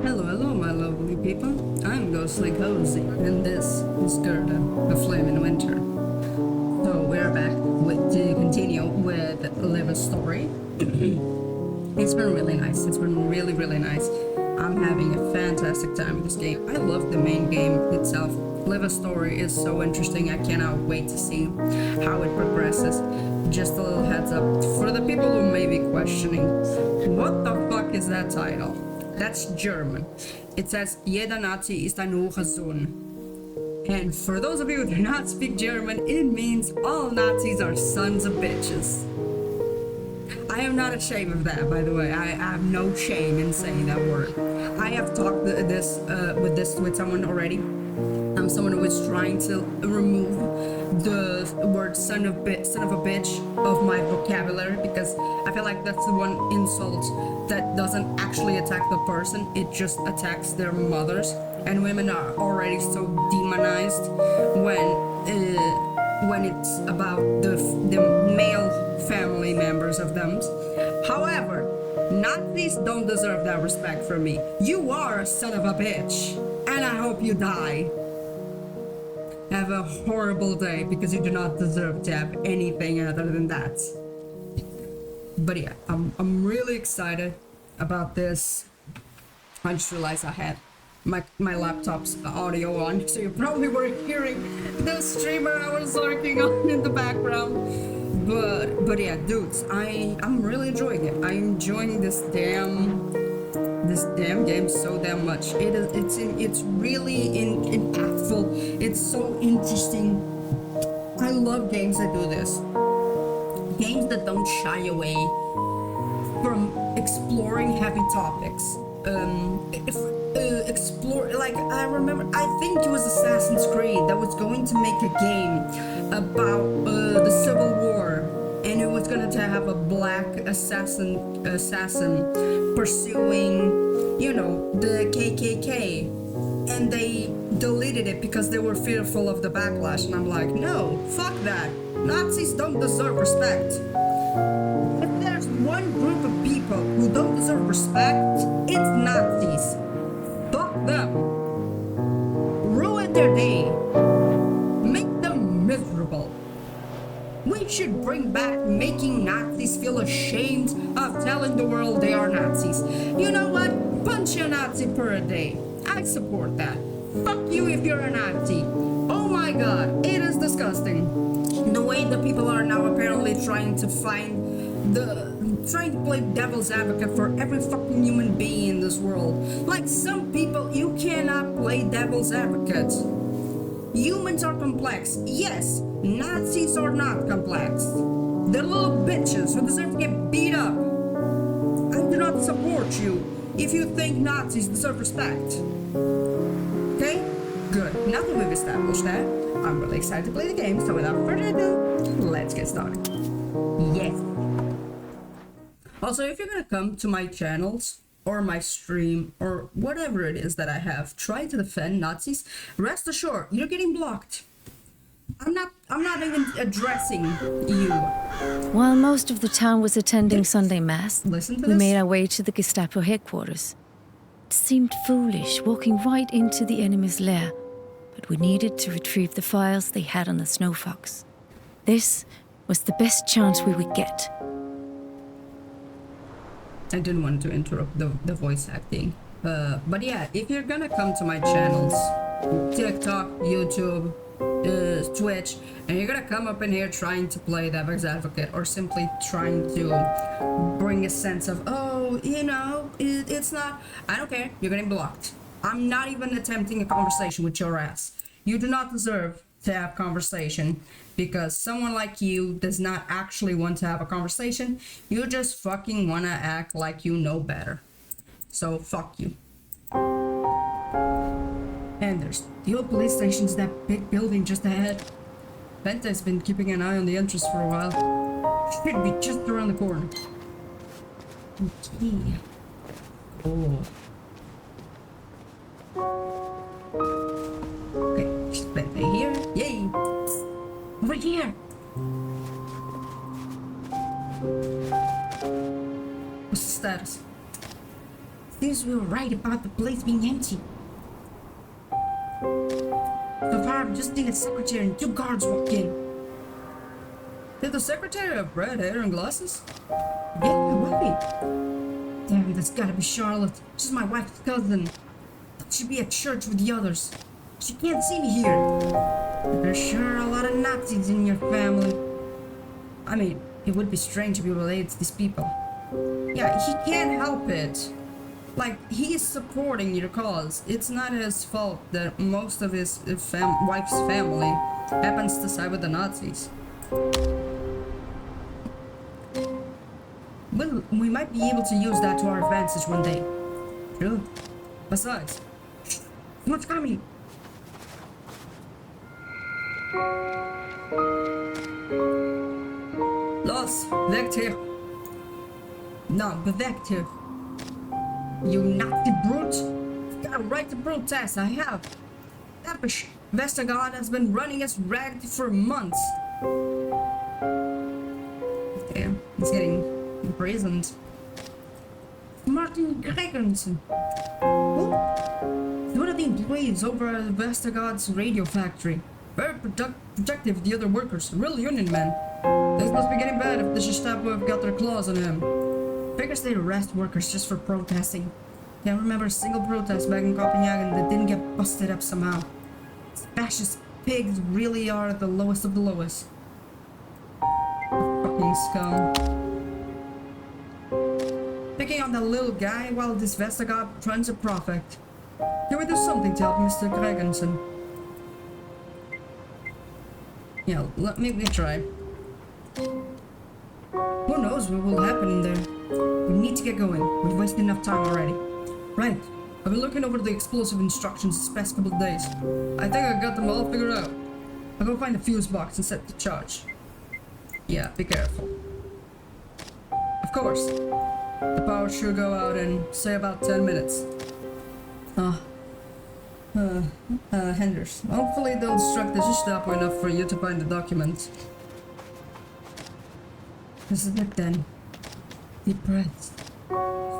Hello, hello, my lovely people. I'm Ghostly Cozy, and this is Gerda, the Flame in Winter. So we're back to continue with Liva's story. It's been really nice. It's been really, really nice. I'm having a fantastic time with this game. I love the main game itself. Liva's story is so interesting. I cannot wait to see how it progresses. Just a little heads up for the people who may be questioning, what the fuck is that title? That's German. It says Jeder Nazi ist ein Hurensohn. And for those of you who do not speak German, it means all Nazis are sons of bitches. I am not ashamed of that, by the way. I have no shame in saying that word. I have talked with someone already. I'm someone who is trying to remove the word son of a bitch of my vocabulary, because I feel like that's the one insult that doesn't actually attack the person, it just attacks their mothers, and women are already so demonized when it's about the male family members of them. However, Nazis don't deserve that respect from me. You are a son of a bitch, and I hope you die. Have a horrible day, because you do not deserve to have anything other than that. But yeah, I'm really excited about this. I just realized I had my laptop's audio on, so you probably were hearing the streamer I was working on in the background. But yeah, dudes, I'm really enjoying it. I'm enjoying this damn game so damn much. It's really impactful. It's so interesting. I love games that do this. Games that don't shy away from exploring heavy topics. Explore, like, I think it was Assassin's Creed that was going to make a game about the Civil War, and it was going to have a black assassin pursuing, the KKK, and they deleted it because they were fearful of the backlash. And I'm like, no, fuck that. Nazis don't deserve respect. If there's one group of people who don't deserve respect, it's Nazis. Fuck them. Ruin their day. Make them miserable. We should bring back making Nazis feel ashamed of telling the world they are Nazis. You know what? Punch a Nazi per a day. I support that. Fuck you if you're a Nazi. Oh my god, it is disgusting. The way the people are now apparently trying to play devil's advocate for every fucking human being in this world. Like, some people, you cannot play devil's advocate. Humans are complex. Yes, Nazis are not complex. They're little bitches who deserve to get beat up. I do not support you if you think Nazis deserve respect. Okay? Good. Now that we've established that, I'm really excited to play the game, so without further ado, let's get started. Yes. Also, if you're gonna come to my channels, or my stream, or whatever it is that I have, try to defend Nazis, rest assured, you're getting blocked. I'm not even addressing you. While most of the town was attending Sunday Mass, we made our way to the Gestapo headquarters. It seemed foolish walking right into the enemy's lair, but we needed to retrieve the files they had on the Snow Fox. This was the best chance we would get. I didn't want to interrupt the voice acting. But yeah, if you're gonna come to my channels, TikTok, YouTube, Twitch, and you're gonna come up in here trying to play devil's advocate, or simply trying to bring a sense of, it's not, I don't care, you're getting blocked. I'm not even attempting a conversation with your ass. You do not deserve to have conversation, because someone like you does not actually want to have a conversation. You just fucking wanna act like you know better. So fuck you. And there's the old police station's that big building just ahead. Bente's been keeping an eye on the entrance for a while. Should be just around the corner. Okay. Oh. Okay, she's Bente here. Yay! Over here! What's the status? Seems we were right about the place being empty. So far, I've just seen a secretary and 2 guards walk in. Did the secretary have red hair and glasses? Yeah, right. Damn, that's gotta be Charlotte. She's my wife's cousin. She'd be at church with the others. She can't see me here. There's sure a lot of Nazis in your family. I mean, it would be strange to be related to these people. Yeah, he can't help it. Like, he is supporting your cause. It's not his fault that most of his wife's family happens to side with the Nazis. Well, we might be able to use that to our advantage one day. True. Besides, Someone's coming. Los, weg hier. No, bewegt hier. You Nazi brute. Got a right to protest, I have. That Vestergaard has been running us ragged for months. Damn, he's getting imprisoned. Martin Gregerson. Who? One of the employees over at Vestergaard's radio factory. Very protective of the other workers. A real union man. This must be getting bad if the Gestapo have got their claws on him. Figures they arrest workers just for protesting. Can't remember a single protest back in Copenhagen that didn't get busted up somehow. Fascist pigs really are the lowest of the lowest. Fucking scum. Picking on that little guy while this Vestergaard runs a profit. Can we do something to help Mr. Gregerson? Yeah, let me try. Who knows what will happen in there? We need to get going. We've wasted enough time already. Right. I've been looking over the explosive instructions this past couple of days. I think I got them all figured out. I'll go find the fuse box and set the charge. Yeah, be careful. Of course. The power should go out in, say, about 10 minutes. Henders. Hopefully they'll instruct the Gestapo enough for you to find the documents. This is it then. Deep breaths.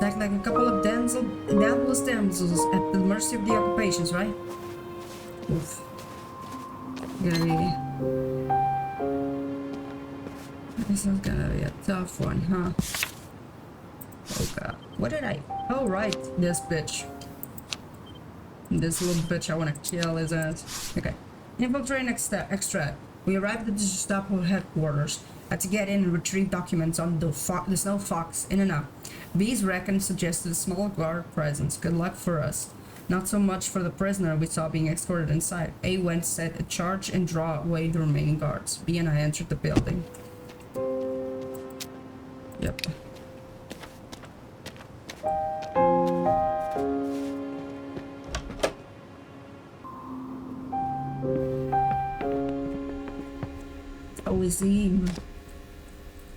Act like a couple of helpless damsels at the mercy of the occupations, right? Oof. Gonna be... This is gonna be a tough one, huh? Oh god. What did I... Oh right, this bitch. This little bitch, I wanna kill his ass. Okay. Infiltrate extract. We arrived at the Gestapo headquarters. Had to get in and retrieve documents on the Snow Fox in and out. B's reckon suggested a small guard presence. Good luck for us. Not so much for the prisoner we saw being escorted inside. A went set a charge and draw away the remaining guards. B and I entered the building. Yep. Always the aim.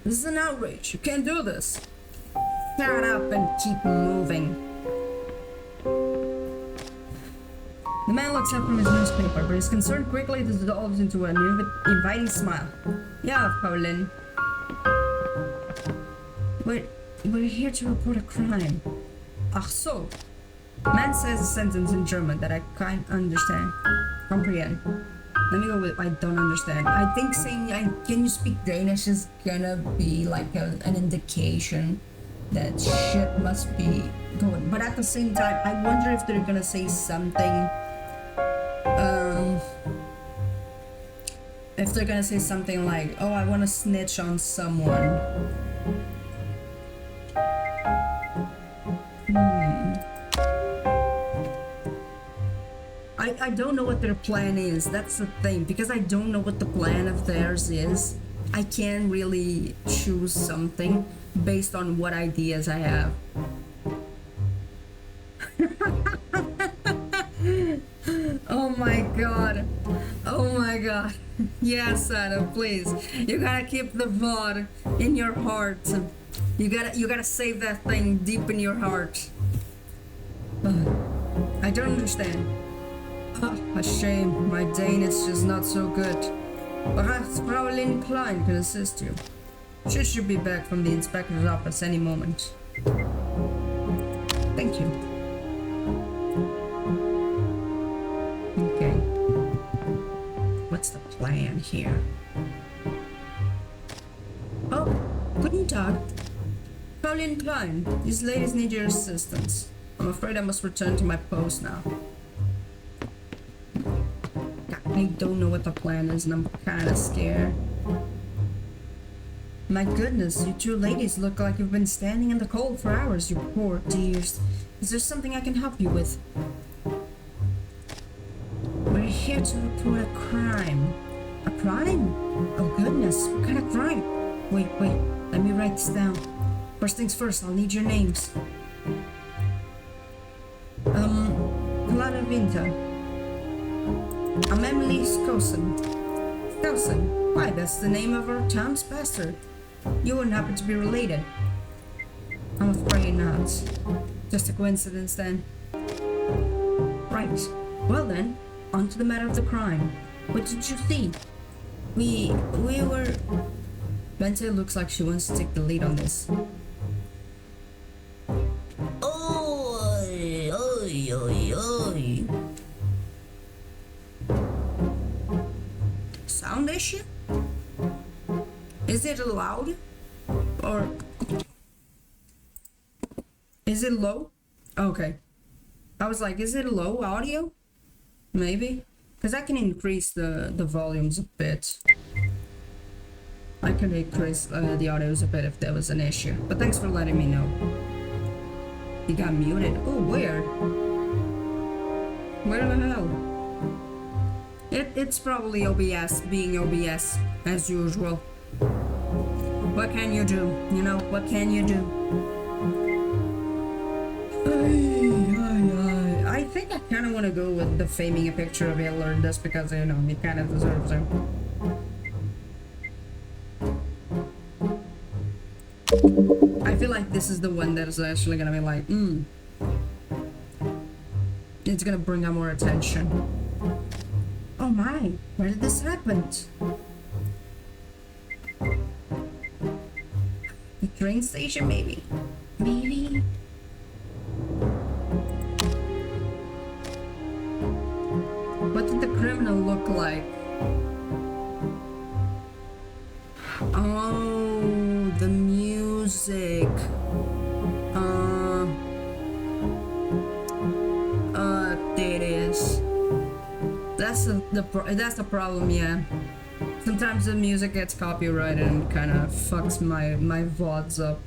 This is an outrage. You can't do this. Shut up and keep moving. The man looks up from his newspaper, but his concern quickly dissolves into an inviting smile. Yeah, Pauline. We're here to report a crime. Ach so. Man says a sentence in German that I can't understand. Comprehend. Let me go with I don't understand. I think saying can you speak Danish is gonna be like an indication that shit must be going. But at the same time, I wonder if they're gonna say something. If they're gonna say something like, "Oh, I want to snitch on someone." I don't know what their plan is. That's the thing. Because I don't know what the plan of theirs is, I can't really choose something based on what ideas I have. Oh my god. Oh my god. Yes, Adam, please. You gotta keep the VOD in your heart. You gotta save that thing deep in your heart. I don't understand. A shame. My Danish is not so good. Perhaps Fraulein Klein can assist you. She should be back from the inspector's office any moment. Thank you. Okay. What's the plan here? Oh, guten Tag. Fraulein Klein, these ladies need your assistance. I'm afraid I must return to my post now. I don't know what the plan is and I'm kinda scared. My goodness, you two ladies look like you've been standing in the cold for hours, you poor dears. Is there something I can help you with? We're here to report a crime. A crime? Oh goodness, what kind of crime? Wait, let me write this down. First things first, I'll need your names. Clara Winter. I'm Emily Skosen. Skosen? Why, that's the name of our town's pastor. You wouldn't happen to be related? I'm afraid not. Just a coincidence then. Right. Well then, on to the matter of the crime. What did you see? We were... Bente looks like she wants to take the lead on this. Oi. Sound issue? Is it loud? Or... Is it low? Okay. I was like, is it low audio? Maybe? Because I can increase the volumes a bit. I can increase the audios a bit if there was an issue. But thanks for letting me know. He got muted. Oh, where? Where the hell? It's probably OBS, being OBS, as usual. What can you do? You know, what can you do? I think I kind of want to go with defaming a picture of Hitler just because, you know, he kind of deserves it. I feel like this is the one that is actually gonna be like, it's gonna bring up more attention. Oh my, where did this happen? The train station, maybe? Maybe? What did the criminal look like? Oh, the music. There it is. That's the problem, yeah. Sometimes the music gets copyrighted and kind of fucks my VODs up.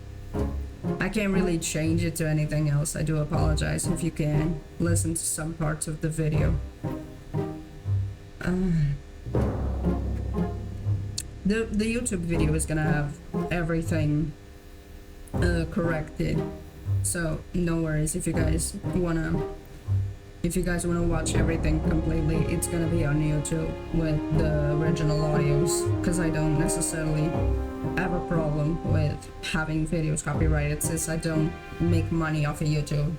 I can't really change it to anything else. I do apologize if you can listen to some parts of the video. The YouTube video is gonna have everything corrected, so no worries. If you guys wanna watch everything completely, it's gonna be on YouTube with the original audios, because I don't necessarily have a problem with having videos copyrighted since I don't make money off of YouTube.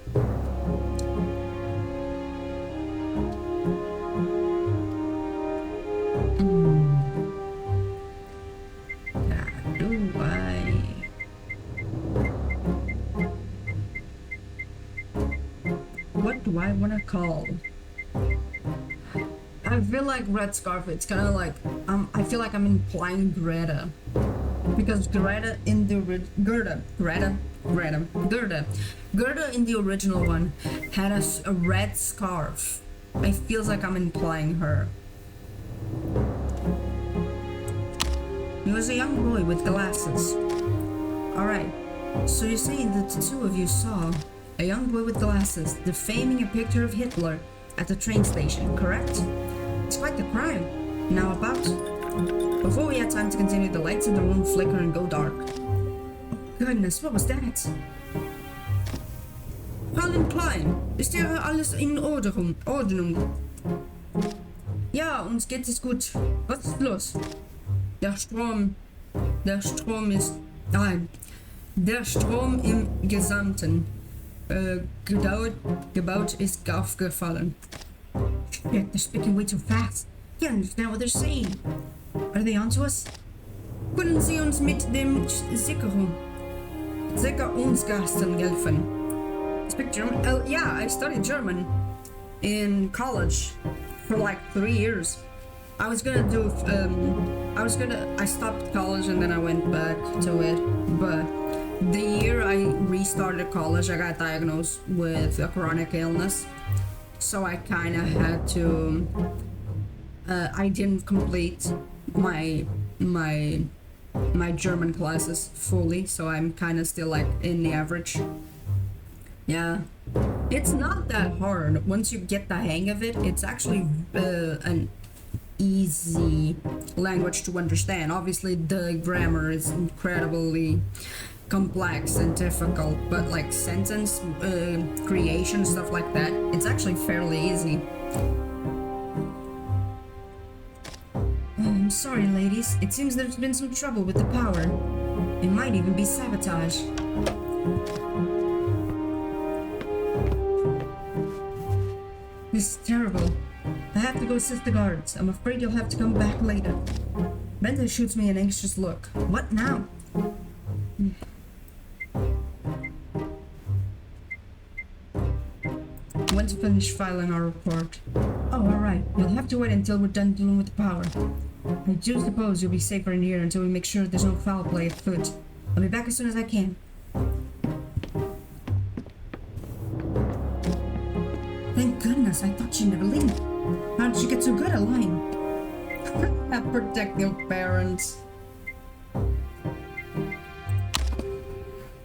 What do I want to call? I feel like Red Scarf, it's kind of like, I feel like I'm implying Greta. Because Gerda in the Gerda in the original one had a red scarf. It feels like I'm implying her. He was a young boy with glasses. Alright, so you're saying that the two of you saw a young boy with glasses defaming a picture of Hitler at the train station, correct? It's quite the crime. Now about... Before we had time to continue, the lights in the room flicker and go dark. Oh, goodness, what was that? Fraulein Klein, ist ja alles in Ordnung? Ja, uns geht es gut. Was ist los? Der Strom im gesamten gebaut ist aufgefallen. Shit, they're speaking way too fast. Can't understand what they're saying. Are they onto us? Können Sie uns mit dem Sicherungsgasten helfen? Speak German? Yeah, I studied German in college for like 3 years. I stopped college and then I went back to it, but the year I restarted college, I got diagnosed with a chronic illness, so I kind of had to, I didn't complete my German classes fully, so I'm kind of still like in the average. Yeah, it's not that hard. Once you get the hang of it, it's actually an easy language to understand. Obviously the grammar is incredibly complex and difficult, but like sentence creation, stuff like that, it's actually fairly easy. I'm sorry, ladies. It seems there's been some trouble with the power. It might even be sabotage. This is terrible. I have to go assist the guards. I'm afraid you'll have to come back later. Brenda shoots me an anxious look. What now? When to finish filing our report? Oh, alright. You'll have to wait until we're done dealing with the power. I do suppose you'll be safer in here until we make sure there's no foul play afoot. I'll be back as soon as I can. Thank goodness, I thought she'd never leave. How did she get so good at lying? Protect your parents.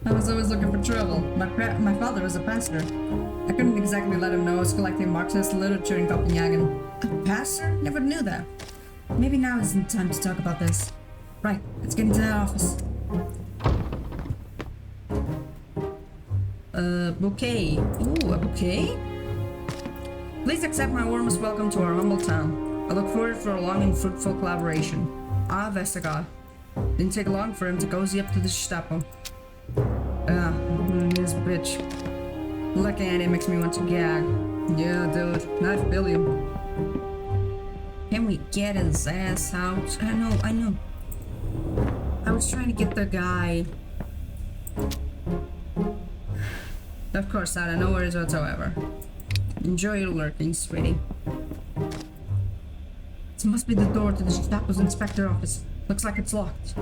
I was always looking for trouble. My father was a pastor. I couldn't exactly let him know I was collecting Marxist literature in Copenhagen. A pastor? Never knew that. Maybe now isn't time to talk about this. Right, let's get into that office. Bouquet. Ooh, a bouquet? Please accept my warmest welcome to our humble town. I look forward for a long and fruitful collaboration. Ah, Vestergaard. Didn't take long for him to cozy up to the Gestapo. This bitch. Looking at him makes me want to gag. Yeah, dude, I feel you. Can we get his ass out? I know. I was trying to get the guy. Of course, out of no worries whatsoever. Enjoy your lurking, sweetie. This must be the door to the Gestapo's inspector office. Looks like it's locked.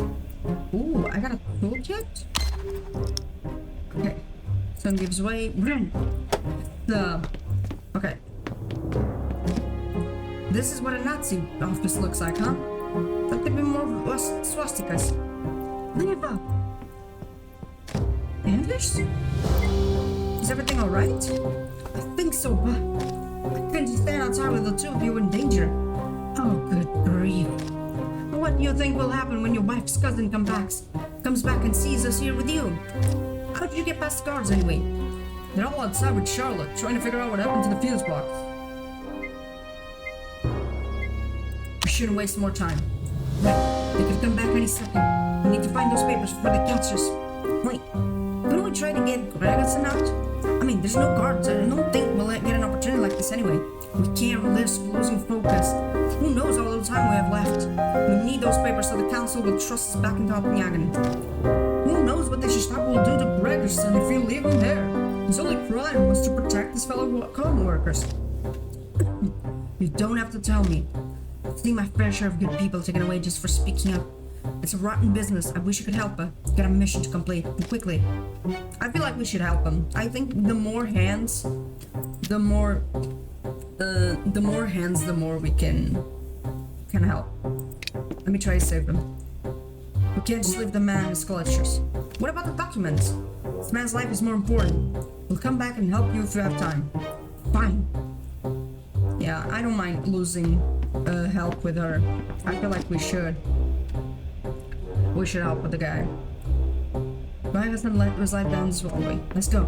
Ooh, I got a toolkit? Okay. Sun gives way. Run! Okay. This is what a Nazi office looks like, huh? Thought there'd be more swastikas. Liva! Anders? Is everything alright? I think so, but I couldn't stand outside with the two of you in danger. Oh, good grief. What do you think will happen when your wife's cousin comes back and sees us here with you? How did you get past the guards anyway? They're all outside with Charlotte, trying to figure out what happened to the fuse box. We shouldn't waste more time. Right, they could come back any second. We need to find those papers before they catch us. Wait, couldn't we try to get Gregerson out? I mean, there's no guards. I don't think we'll get an opportunity like this anyway. We can't risk losing focus. Who knows how little time we have left? We need those papers so the council will trust us back into Copenhagen. Who knows what the Gestapo will do to Gregerson if we leave him there? His only crime was to protect his fellow co-workers. You don't have to tell me. I've seen my fair share of good people taken away just for speaking up. It's a rotten business. I wish you could help her. Got a mission to complete, and quickly. I feel like we should help them. I think the more hands, the more we can help. Let me try to save them. We can't just leave the man in his clutches. What about the documents? This man's life is more important. We'll come back and help you if you have time. Fine. Yeah, I don't mind losing help with her. I feel like we should. We should help with the guy. Gregerson was like down this hallway. Let's go.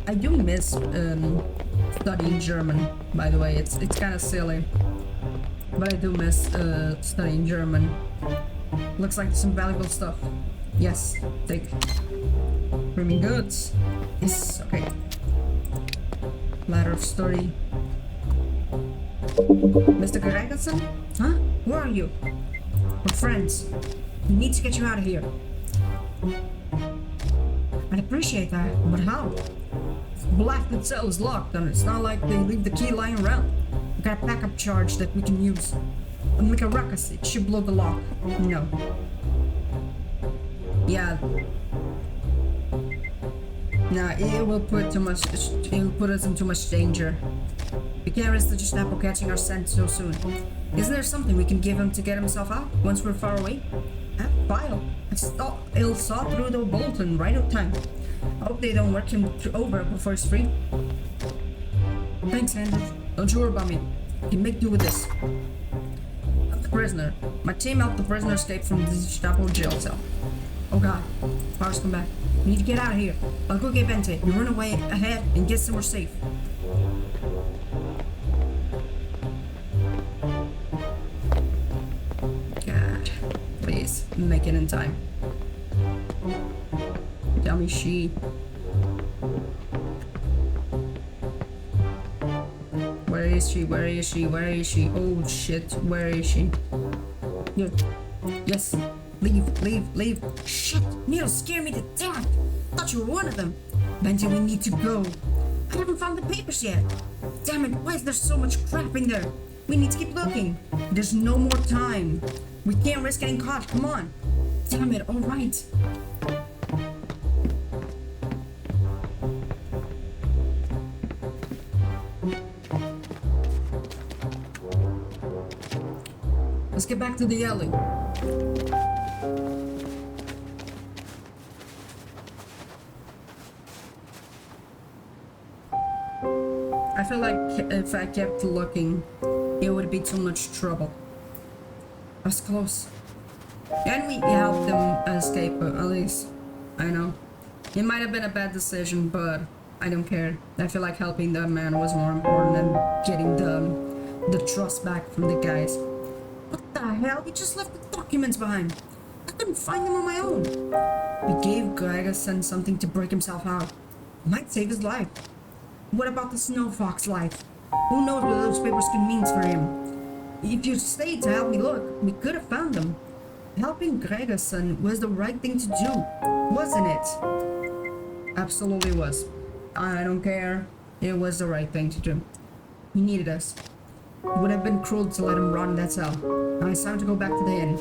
I do miss studying German, by the way. It's kind of silly, but I do miss studying German. Looks like some valuable stuff. Yes, take premium goods. Yes, okay. Ladder of story. Mr. Gregerson? Huh? Who are you? We're friends. We need to get you out of here. I'd appreciate that, but how? Blasted cell is locked, and it's not like they leave the key lying around. We got a backup charge that we can use. And make a ruckus, it should blow the lock. No. Yeah. Nah, it will put us in too much danger. We can't risk the Gestapo catching our scent so soon. Isn't there something we can give him to get himself out once we're far away? A file. It'll saw through the bolt in right on time. I hope they don't work him over before he's free. Thanks, Andrew. Don't you worry about me. I can make do with this. I'm the prisoner. My team helped the prisoner escape from the Gestapo jail cell. Oh god. Power's come back. We need to get out of here. I'll go get Bente. You run away ahead and get somewhere safe. God. Please. Make it in time. Tell me she. Where is she? Where is she? Where is she? Oh shit. Where is she? Here. Yes. Leave. Shit. Neil scared me to death. Thought you were one of them. Bente, we need to go. I haven't found the papers yet. Damn it. Why is there so much crap in there? We need to keep looking. There's no more time. We can't risk getting caught. Come on. Damn it. All right. Let's get back to the alley. I feel like if I kept looking, it would be too much trouble. That's close. And we helped them escape, at least. I know. It might have been a bad decision, but I don't care. I feel like helping the man was more important than getting the trust back from the guys. What the hell? We just left the documents behind. I couldn't find them on my own. We gave Gregerson something to break himself out. Might save his life. What about the Snow Fox life? Who knows what those papers could mean for him? If you stayed to help me look, we could have found them. Helping Gregerson was the right thing to do, wasn't it? Absolutely was. I don't care. It was the right thing to do. He needed us. It would have been cruel to let him rot in that cell. Now it's time to go back to the inn.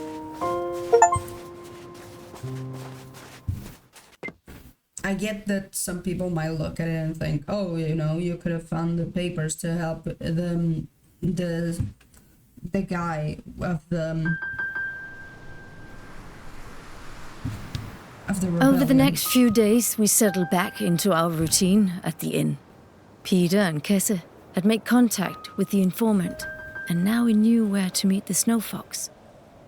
I get that some people might look at it and think, oh, you know, you could have found the papers to help the guy of the rebellion. Over the next few days, we settled back into our routine at the inn. Peter and Kesse had made contact with the informant, and now we knew where to meet the Snow Fox.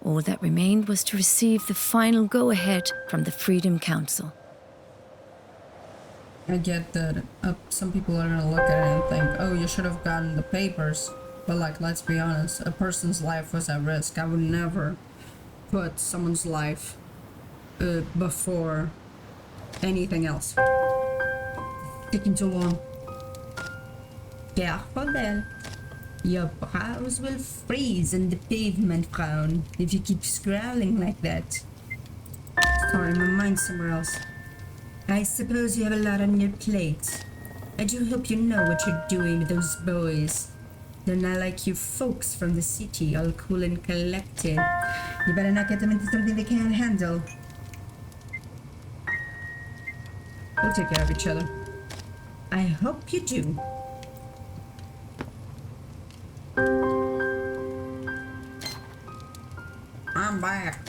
All that remained was to receive the final go-ahead from the Freedom Council. I get that some people are gonna look at it and think, oh, you should have gotten the papers. But like, let's be honest, a person's life was at risk. I would never put someone's life before anything else. Taking too long. Careful then. Your brows will freeze in the pavement, Frauen, if you keep scowling like that. Sorry, my mind's somewhere else. I suppose you have a lot on your plate. I do hope you know what you're doing with those boys. They're not like you folks from the city, all cool and collected. You better not get them into something they can't handle. We'll take care of each other. I hope you do. I'm back.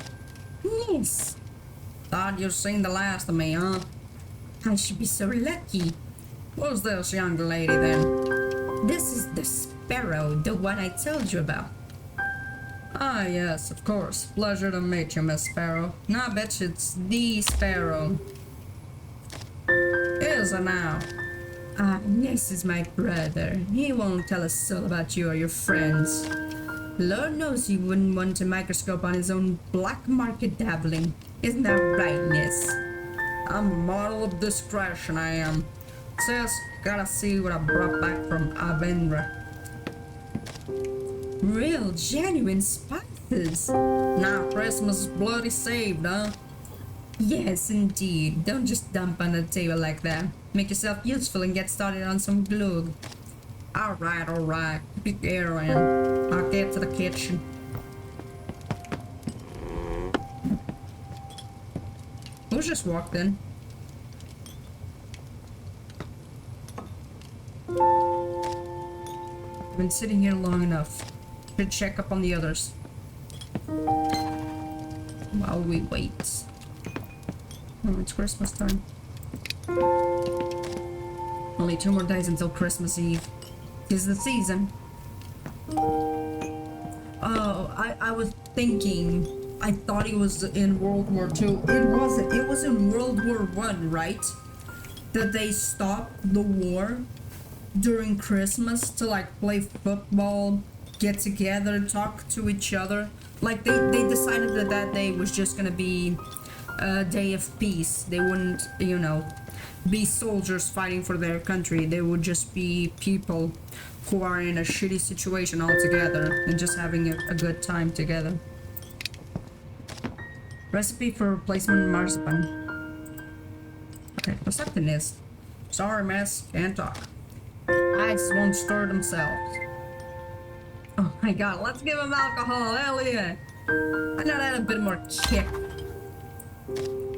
Yes. Thought you'd seen the last of me, huh? I should be so lucky. Who's this young lady then? This is the Sparrow, the one I told you about. Ah, yes, of course. Pleasure to meet you, Miss Sparrow. Now I bet you it's the Sparrow. Is it now? Ah, this is my brother. He won't tell a soul about you or your friends. Lord knows he wouldn't want a microscope on his own black market dabbling. Isn't that right, Miss? I'm a model of discretion, I am. Sis, gotta see what I brought back from Avendra. Real, genuine spices. Now Christmas is bloody saved, huh? Yes, indeed. Don't just dump on the table like that. Make yourself useful and get started on some glue. Alright. Keep your ear in. I'll get to the kitchen. Who's just walked in? I've been sitting here long enough. Should check up on the others. While we wait. Oh, it's Christmas time. Only 2 more days until Christmas Eve. 'Tis the season. Oh, I was thinking. I thought he was in World War II. It wasn't. It was in World War I, right? That they stopped the war during Christmas to like play football, get together, talk to each other. Like they decided that that day was just gonna be a day of peace. They wouldn't, you know, be soldiers fighting for their country. They would just be people who are in a shitty situation all together and just having a good time together. Recipe for replacement marzipan. Okay, something is. Sorry, miss, can't talk. Ice won't stir themselves. Oh my god, let's give them alcohol, hell yeah! I know that a bit more kick.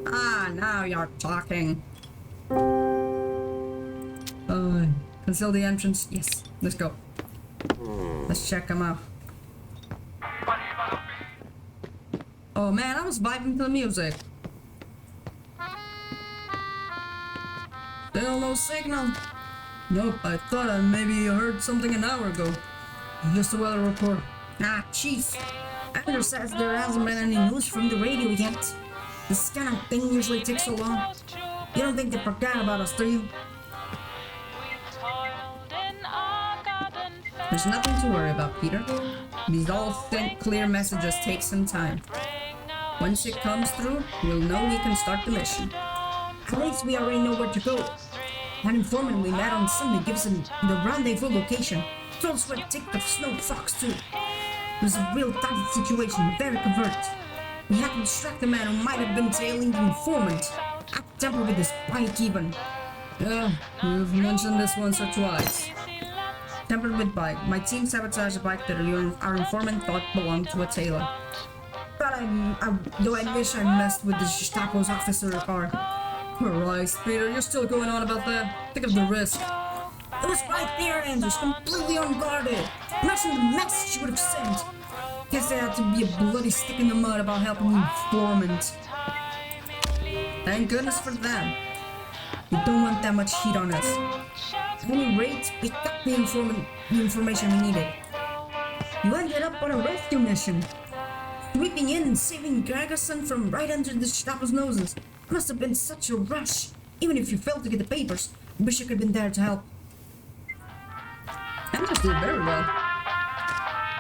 Ah, now you're talking. Conceal the entrance. Yes, let's go. Let's check them out. Oh man, I was vibing to the music. Still no signal. Nope, I thought I maybe heard something an hour ago. Just a weather report. Ah, chief. Andrew says there hasn't been any news from the radio yet. This kind of thing usually takes so long. You don't think they forgot about us, do you? There's nothing to worry about, Peter. These all thin, clear messages take some time. Once it comes through, we'll know we can start the mission. At least we already know where to go. That informant we met on Sunday gives us the rendezvous location. Told us where to take the Snow Fox to. It was a real tight situation, very covert. We had to distract the man who might have been tailing the informant. I could tamper with his bike even. Yeah, you've mentioned this once or twice. Tampered with bike. My team sabotaged a bike that our informant thought belonged to a tailor. But though I wish I messed with the Gestapo's officer car. Christ, Peter, you're still going on about that? Think of the risk. It was right there, Andrews, completely unguarded. Imagine the mess she would have sent. Guess there had to be a bloody stick in the mud about helping the informant. Thank goodness for them. We don't want that much heat on us. At any rate, we got the information we needed. You ended up on a rescue mission. Sweeping in and saving Gregerson from right under the Gestapo's noses. Must have been such a rush. Even if you failed to get the papers, I wish you could have been there to help. Andrews did very well.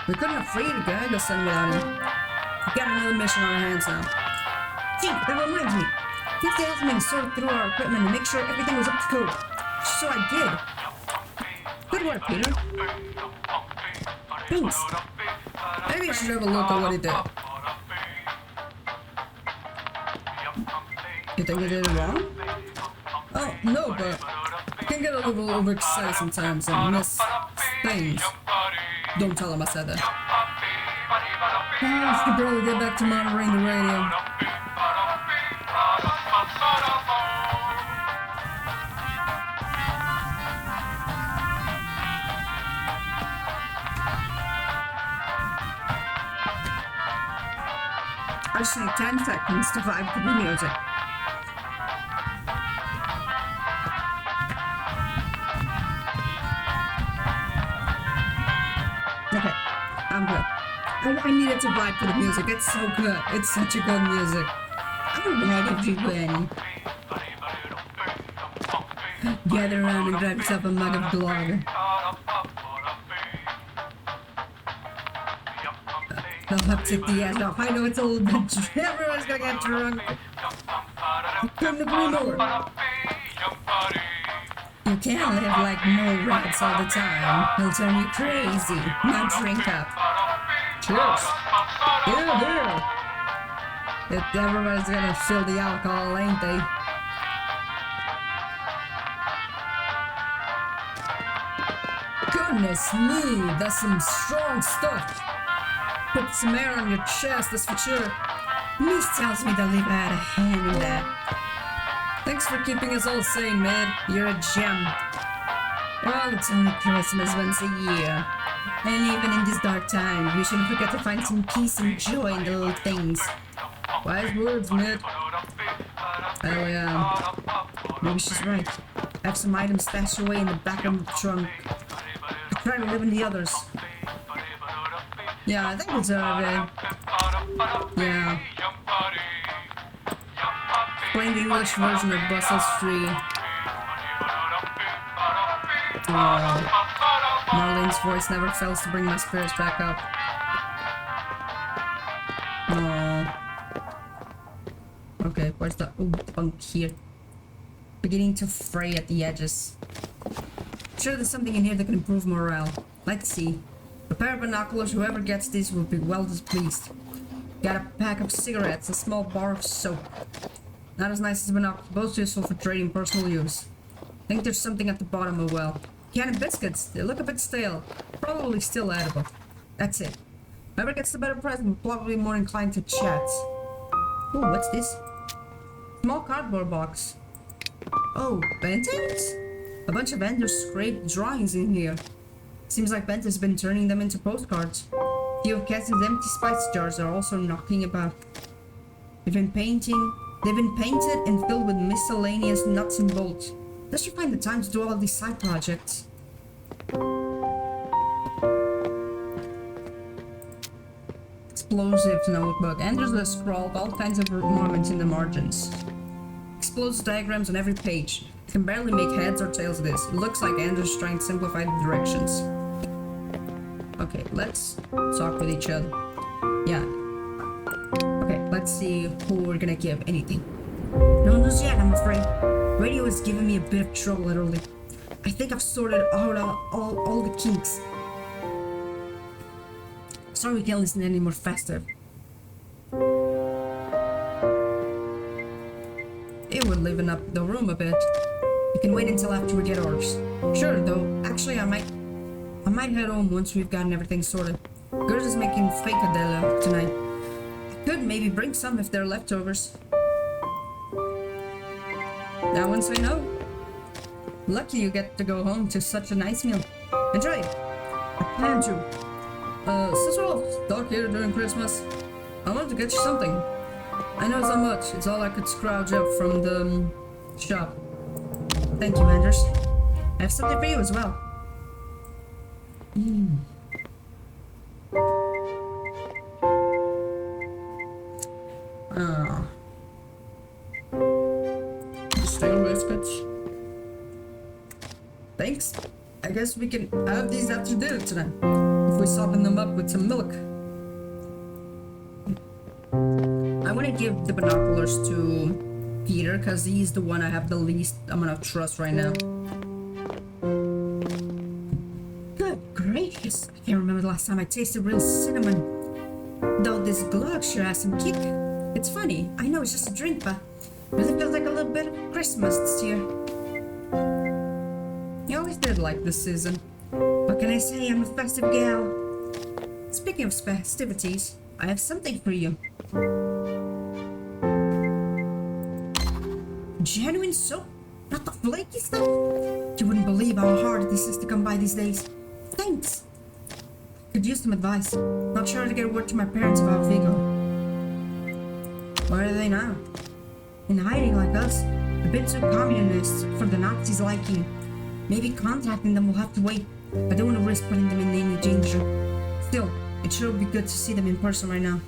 We couldn't have freed Gregerson without him. We got another mission on our hands now. Gee, that reminds me. If they asked me to sort through our equipment and make sure everything was up to code. So I did. Good work, Peter. Thanks. Maybe you should have a look at what he did. You think he did it wrong? Oh, no, but I can get a little overexcited sometimes and miss things. Don't tell him I said that. I can barely get back to monitoring the radio. I just need 10 seconds to vibe to the music. Okay, I'm good. I needed to vibe to the music. It's so good. It's such a good music. I'm ready if you win. Gather around and grab yourself a mug of glog. They'll have to take the edge off. I know it's a little bit. Everyone's gonna get drunk. I couldn't agree more. You can't live like no rats all the time. He'll turn you crazy. Now drink up. Cheers. Here, here. Everybody's gonna feel the alcohol, ain't they? Goodness me, that's some strong stuff. Put some air on your chest, that's for sure. Niece tells me that Liva had a hand in that. Thanks for keeping us all sane, man. You're a gem. Well, it's only Christmas once a year. And even in this dark time, we shouldn't forget to find some peace and joy in the little things. Wise words, Mid. Hell yeah. Maybe she's right. I have some items stashed away in the back of the trunk. I try to live in the others. Yeah, I think it's alright. Yeah. Playing the English version of Brussels Free. Marlene's voice never fails to bring my spirits back up. Okay, where's the bunk here? Beginning to fray at the edges. Sure, there's something in here that can improve morale. Let's see. A pair of binoculars, whoever gets these will be well displeased. Got a pack of cigarettes, a small bar of soap. Not as nice as binoculars, both useful for trading personal use. Think there's something at the bottom of well. Can of biscuits, they look a bit stale. Probably still edible. That's it. Whoever gets the better present will probably be more inclined to chat. Oh, what's this? Small cardboard box. Oh, paintings? A bunch of vendors scraped drawings in here. Seems like Bent has been turning them into postcards. A few of Cassie's empty spice jars are also knocking about. They've been painted and filled with miscellaneous nuts and bolts. Does she find the time to do all these side projects? Explosive notebook. Anders has scrawled all kinds of moments in the margins. Explosive diagrams on every page. Can barely make heads or tails of this. It looks like Anders trying to simplify the directions. Okay, let's talk with each other. Yeah. Okay, let's see who we're gonna give anything. No news yet, I'm afraid. Radio is giving me a bit of trouble lately. I think I've sorted out all the kinks. Sorry we can't listen any more faster. It would liven up the room a bit. You can wait until after we get orders. Sure, though. Actually, I might head home once we've gotten everything sorted. Gerda's making frikadelle tonight. I could maybe bring some if they're leftovers. I wouldn't say no. Lucky you get to go home to such a nice meal. Enjoy it. I plan to. Since we're all stuck here during Christmas, I wanted to get you something. I know it's not much. It's all I could scrounge up from the shop. Thank you, Anders. I have something for you as well. Stale biscuits. Thanks. I guess we can have these after dinner tonight. If we soften them up with some milk. I want to give the binoculars to Peter because he's the one I have the least amount of trust right now. Good gracious. I can't remember the last time I tasted real cinnamon. Though this glug sure has some kick. It's funny. I know it's just a drink, but it really feels like a little bit of Christmas this year. You always did like this season. What can I say? I'm a festive gal. Speaking of festivities, I have something for you. Genuine soap, not the flaky stuff. You wouldn't believe how hard this is to come by these days. Thanks. Could use some advice. Not sure how to get word to my parents about Vigo. Where are they now? In hiding like us. A bit too communist for the Nazis' liking. Maybe contacting them will have to wait. I don't want to risk putting them in any danger. Still, it sure would be good to see them in person right now.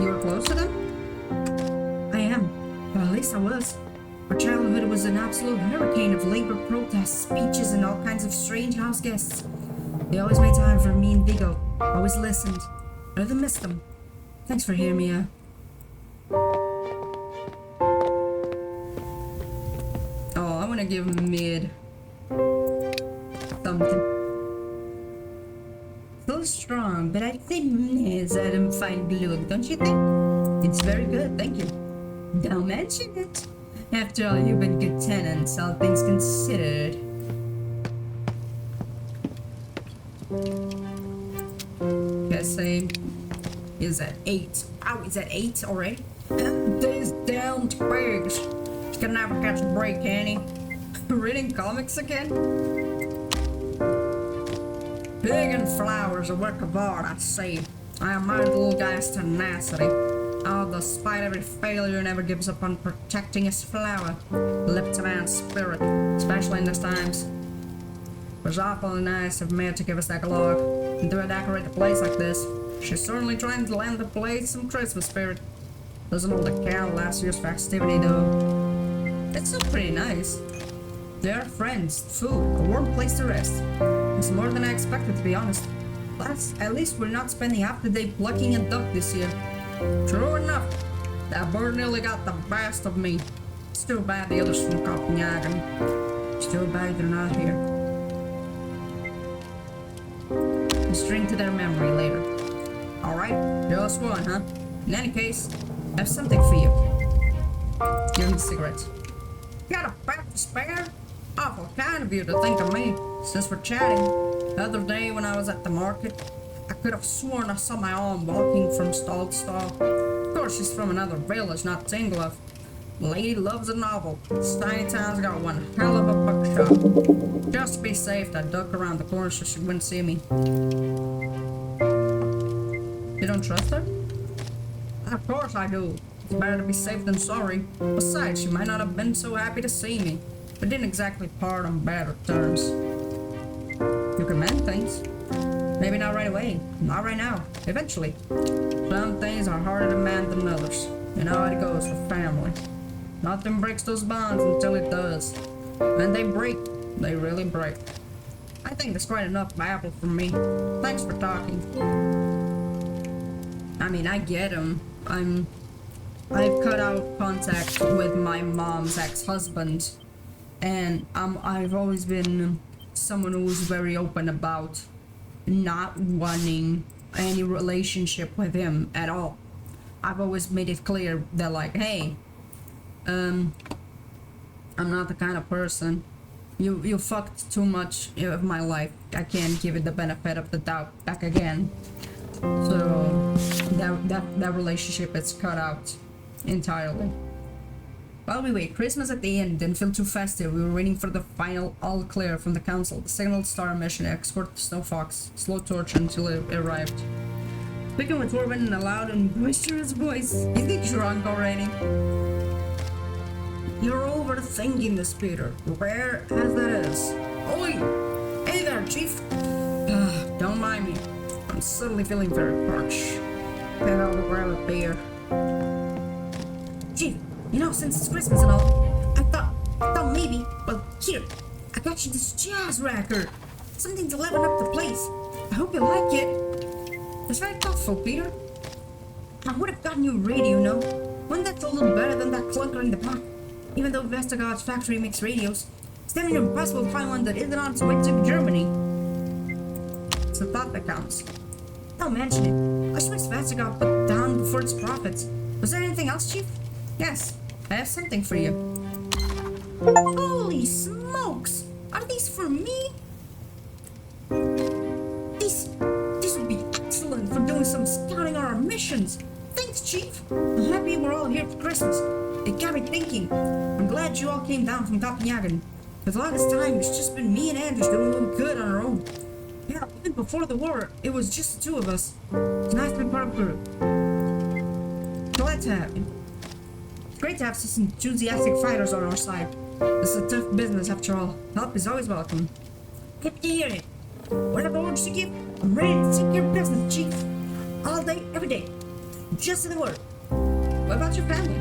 You were close to them? I am, but at least I was. Our childhood was an absolute hurricane of labor protests, speeches, and all kinds of strange house guests. They always made time for me and Vigo. Always listened. I never missed them. Thanks for hearing me out. Oh, I want to give Mid something. Still little strong, but I think it's a fine look, don't you think? It's very good, thank you. Don't mention it. After all, you've been good tenants, all things considered. Guess is at 8. Oh, is at 8 already? These damn pigs. Can never catch a break, can he? Reading comics again? Pig and Flower's a work of art, I say. I admire the little guy's tenacity. Oh, despite every failure, he never gives up on protecting his flower. Lifts a man's spirit, especially in these times. It was awfully nice of Mia to give us that log and to decorate the place like this. She's certainly trying to lend the place some Christmas spirit. Doesn't hold a care last year's festivity though. It's still pretty nice. There are friends, food, a warm place to rest. It's more than I expected, to be honest. At least we're not spending half the day plucking a duck this year. True enough, that bird nearly got the best of me. It's too bad the others from Copenhagen. It's too bad they're not here. Let's drink to their memory later. Alright, just one, huh? In any case, I have something for you. Give me the cigarette. Got a pack to spare? Awful kind of you to think of me, since we're chatting. The other day when I was at the market, I could have sworn I saw my aunt walking from stall to stall. Of course, she's from another village, not Tinglove. The lady loves a novel. This tiny town's got one hell of a bookshop. Just to be safe, I duck around the corner so she wouldn't see me. You don't trust her? Of course I do. It's better to be safe than sorry. Besides, she might not have been so happy to see me. We didn't exactly part on better terms. You can mend things. Maybe not right away. Not right now. Eventually. Some things are harder to mend than others. You know how it goes with family. Nothing breaks those bonds until it does. When they break, they really break. I think that's quite enough babble from me. Thanks for talking. I mean, I get him. I've cut out contact with my mom's ex-husband, and I've always been someone who's very open about not wanting any relationship with him at all. I've always made it clear that, like, hey, I'm not the kind of person. You fucked too much of my life. I can't give it the benefit of the doubt back again. So that relationship is cut out entirely. While we wait, Christmas at the inn didn't feel too festive. We were waiting for the final all clear from the council. The signal star mission escort Snow Fox. Slow torch until it arrived. Speaking with Orban in a loud and boisterous voice. Is he drunk already? You're overthinking this, Peter. Rare as that is. Oi! Hey there, Chief! Don't mind me. I'm suddenly feeling very parched. Then I'll grab a beer. Chief, you know, since it's Christmas and all, I thought maybe, well, here, I got you this jazz record. Something to liven up the place. I hope you like it. It's very thoughtful, Peter. I would have gotten you a radio, no? One that's a little better than that clunker in the back. Even though Vestergaard's factory makes radios, it's damn near impossible to find one that isn't on its way to Germany. It's the thought that counts. Don't mention it. I suppose Vestergaard put down before its profits. Was there anything else, Chief? Yes, I have something for you. Holy smokes! Are these for me? These would be excellent for doing some scouting on our missions. Thanks, Chief. I'm happy we're all here for Christmas. It got me thinking. I'm glad you all came down from Copenhagen. For the longest time, it's just been me and Anders doing good on our own. Yeah, even before the war, it was just the two of us. It's nice to be part of a group. Glad to have you. It's great to have such enthusiastic fighters on our side. This is a tough business after all. Help is always welcome. Happy to hear it. Whatever orders you give, I'm ready to take your business, Chief. All day, every day. Just in the word. What about your family?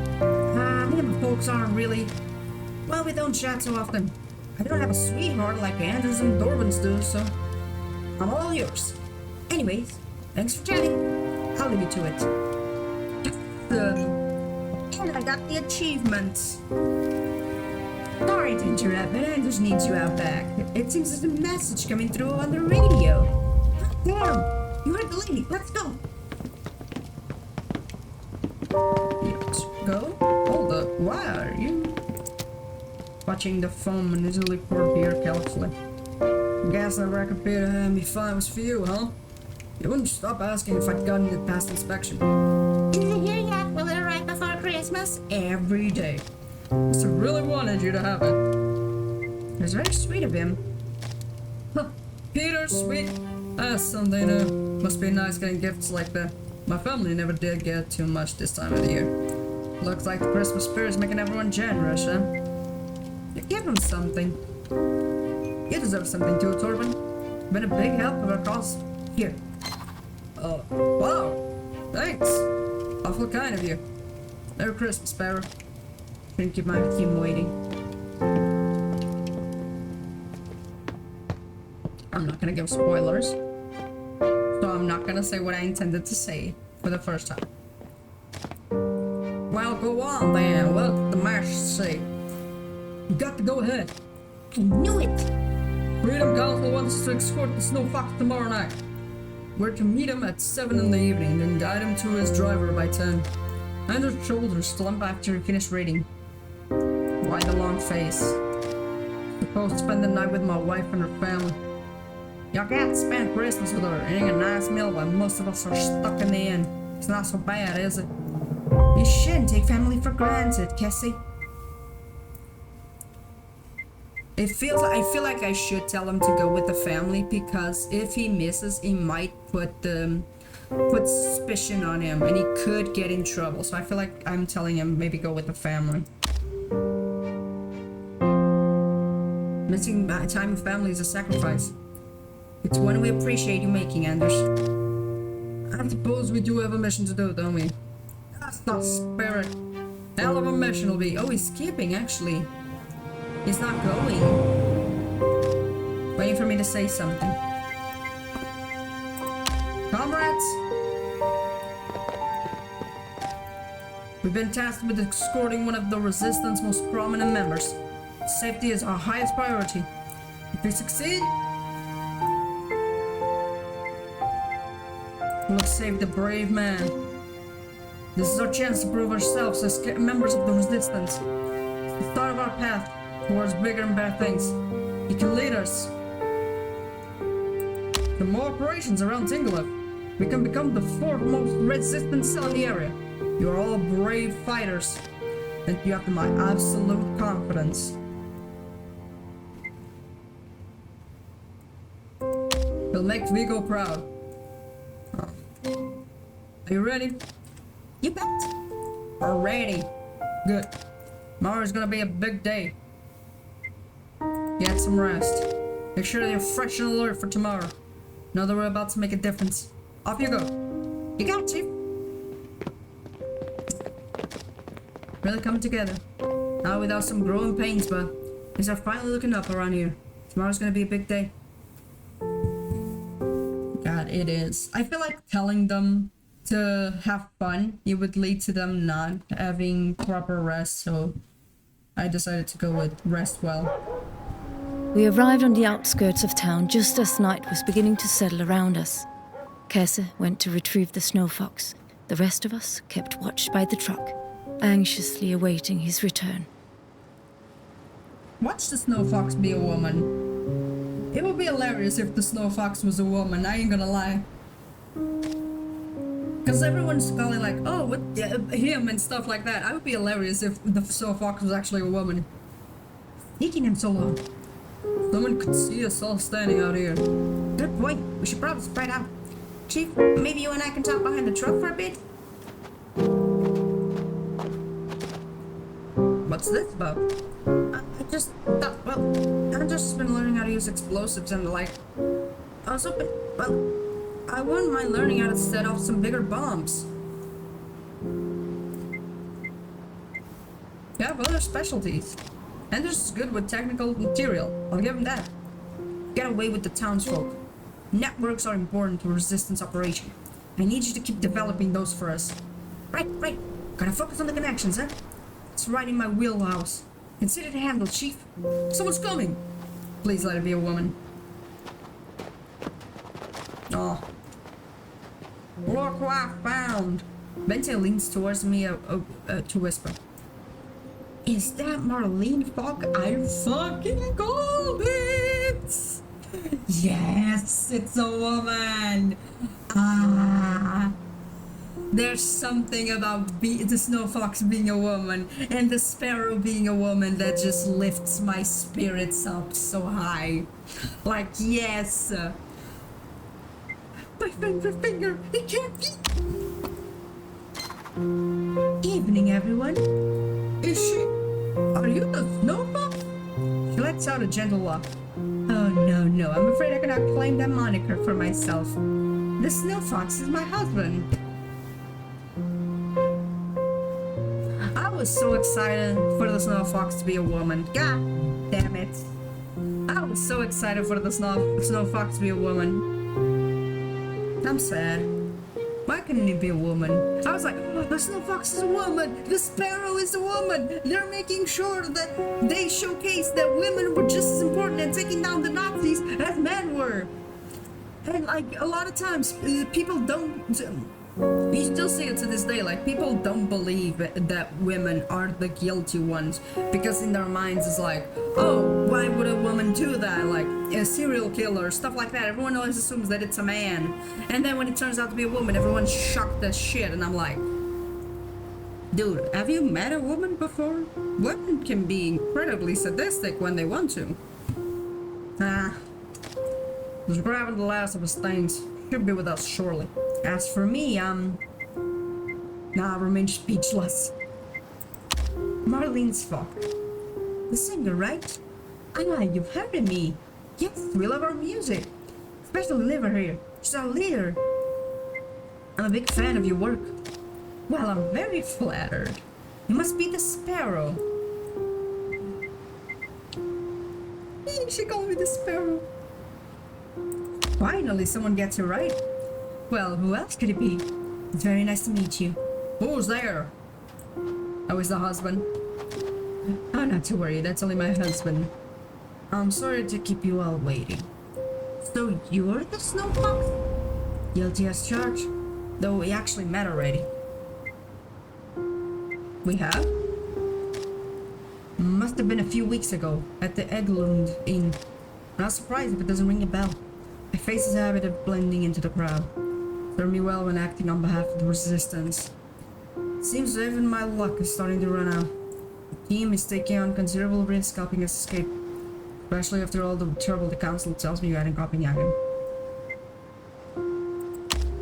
Me and my folks aren't really... Well, we don't chat so often. I don't have a sweetheart like Anders and Dorbans do, so... I'm all yours. Anyways, thanks for chatting. I'll leave you to it. And I got the achievements. Sorry to interrupt, but Anders needs you out back. It seems there's a message coming through on the radio. Damn! You heard the lady. Let's go. Let's go. Hold up. Why are you watching the foam and easily poured beer carefully? Guess I record beer to hand me fine was for you, huh? You wouldn't stop asking if I'd gotten it past inspection. Is it here yet? Will it arrive before Christmas? Every day. Must have really wanted you to have it. It was very sweet of him. Huh. Peter, sweet. That's something new. Must be nice getting gifts like that. My family never did get too much this time of the year. Looks like the Christmas spirit's making everyone generous, huh? You give them something. You deserve something too, Torben. Been a big help of our cause. Here. Wow. Thanks. Awful kind of you. Merry Christmas, Sparrow. Shouldn't keep my team waiting. I'm not gonna give spoilers. So I'm not gonna say what I intended to say for the first time. Well, go on then. What did the master say? You got to go ahead. I knew it. Freedom Council wants us to escort the Snow Fox tomorrow night. We're to meet him at 7 in the evening, then guide him to his driver by 10. And her shoulders slump after he finished reading. Why the long face? Supposed to spend the night with my wife and her family. You can't spend Christmas with her, eating a nice meal while most of us are stuck in the inn. It's not so bad, is it? You shouldn't take family for granted, Cassie. I feel like I should tell him to go with the family, because if he misses, he might put suspicion on him and he could get in trouble. So I feel like I'm telling him maybe go with the family. Missing time with family is a sacrifice. It's one we appreciate you making, Anders. I suppose we do have a mission to do, don't we? That's not spirit. Hell of a mission will be. Oh, he's skipping, actually. He's not going. Waiting for me to say something. Comrades! We've been tasked with escorting one of the Resistance most prominent members. Safety is our highest priority. If we succeed, we'll save the brave man. This is our chance to prove ourselves as members of the Resistance. It's the start of our path towards bigger and better things. He can lead us to more operations around Tinglev. We can become the fourth most resistant cell in the area. You are all brave fighters, and you have my absolute confidence. We'll make Vigo proud. Are you ready? You bet. We're ready. Good. Tomorrow's gonna be a big day. Get some rest. Make sure you're fresh and alert for tomorrow. Know that we're about to make a difference. Off you go. You got it, Chief. Really coming together. Now without some growing pains, but things are finally looking up around here. Tomorrow's gonna be a big day. God, it is. I feel like telling them to have fun, it would lead to them not having proper rest, so I decided to go with rest well. We arrived on the outskirts of town just as night was beginning to settle around us. Kese went to retrieve the snow fox. The rest of us kept watch by the truck, anxiously awaiting his return. Watch the snow fox be a woman. It would be hilarious if the snow fox was a woman, I ain't gonna lie. Because everyone's calling like, oh, what, him and stuff like that. I would be hilarious if the snow fox was actually a woman. Taking him so long. Someone could see us all standing out here. Good point. We should probably spread out. Chief, maybe you and I can talk behind the truck for a bit? What's this about? I just thought, well, I've just been learning how to use explosives and the like. I was hoping, well, I wouldn't mind learning how to set off some bigger bombs. You have other specialties. Anders is good with technical material. I'll give him that. Get away with the townsfolk. Networks are important to a resistance operation. I need you to keep developing those for us. Right. Gotta focus on the connections, huh? It's right in my wheelhouse. Consider it handled, Chief. Someone's coming! Please let it be a woman. Oh. Look what I found. Bente leans towards me to whisper. Is that Marlene Falk? I fucking called it! Yes, it's a woman! Ah! There's something about the snow fox being a woman and the sparrow being a woman that just lifts my spirits up so high. Like, yes! My favorite finger! It can't be! Evening, everyone. Is she? Are you the snow fox? She lets out a gentle laugh. Oh, no. I'm afraid I cannot claim that moniker for myself. The snow fox is my husband. I was so excited for the snow fox to be a woman. God damn it. I was so excited for the snow fox to be a woman. I'm sad. Why couldn't it be a woman? I was like, oh, the snow fox is a woman. The sparrow is a woman. They're making sure that they showcase that women were just as important in taking down the Nazis as men were. And like a lot of times, people don't. You still see it to this day. Like people don't believe that women are the guilty ones because in their minds it's like, oh, why would a woman do that? Like a serial killer, stuff like that. Everyone always assumes that it's a man, and then when it turns out to be a woman, everyone's shocked as shit. And I'm like, dude, have you met a woman before? Women can be incredibly sadistic when they want to. Just grabbing the last of us things. Should be with us shortly. As for me, I remain speechless. Marlene's Falk. The singer, right? You've heard of me. Yes, we love our music. Especially Liva here. She's our leader. I'm a big fan of your work. Well, I'm very flattered. You must be the sparrow. She called me the sparrow. Finally, someone gets it right. Well, who else could it be? It's very nice to meet you. Who's there? Oh, it's the husband. Oh, not to worry, that's only my husband. I'm sorry to keep you all waiting. So, you're the snow fox? Guilty as charged. Though we actually met already. We have? Must have been a few weeks ago, at the Eglund Inn. Not surprised if it doesn't ring a bell. My face is a habit of blending into the crowd. Serve me well when acting on behalf of the resistance. Seems even my luck is starting to run out. The team is taking on considerable risk helping us escape. Especially after all the trouble the council tells me you had in Copenhagen.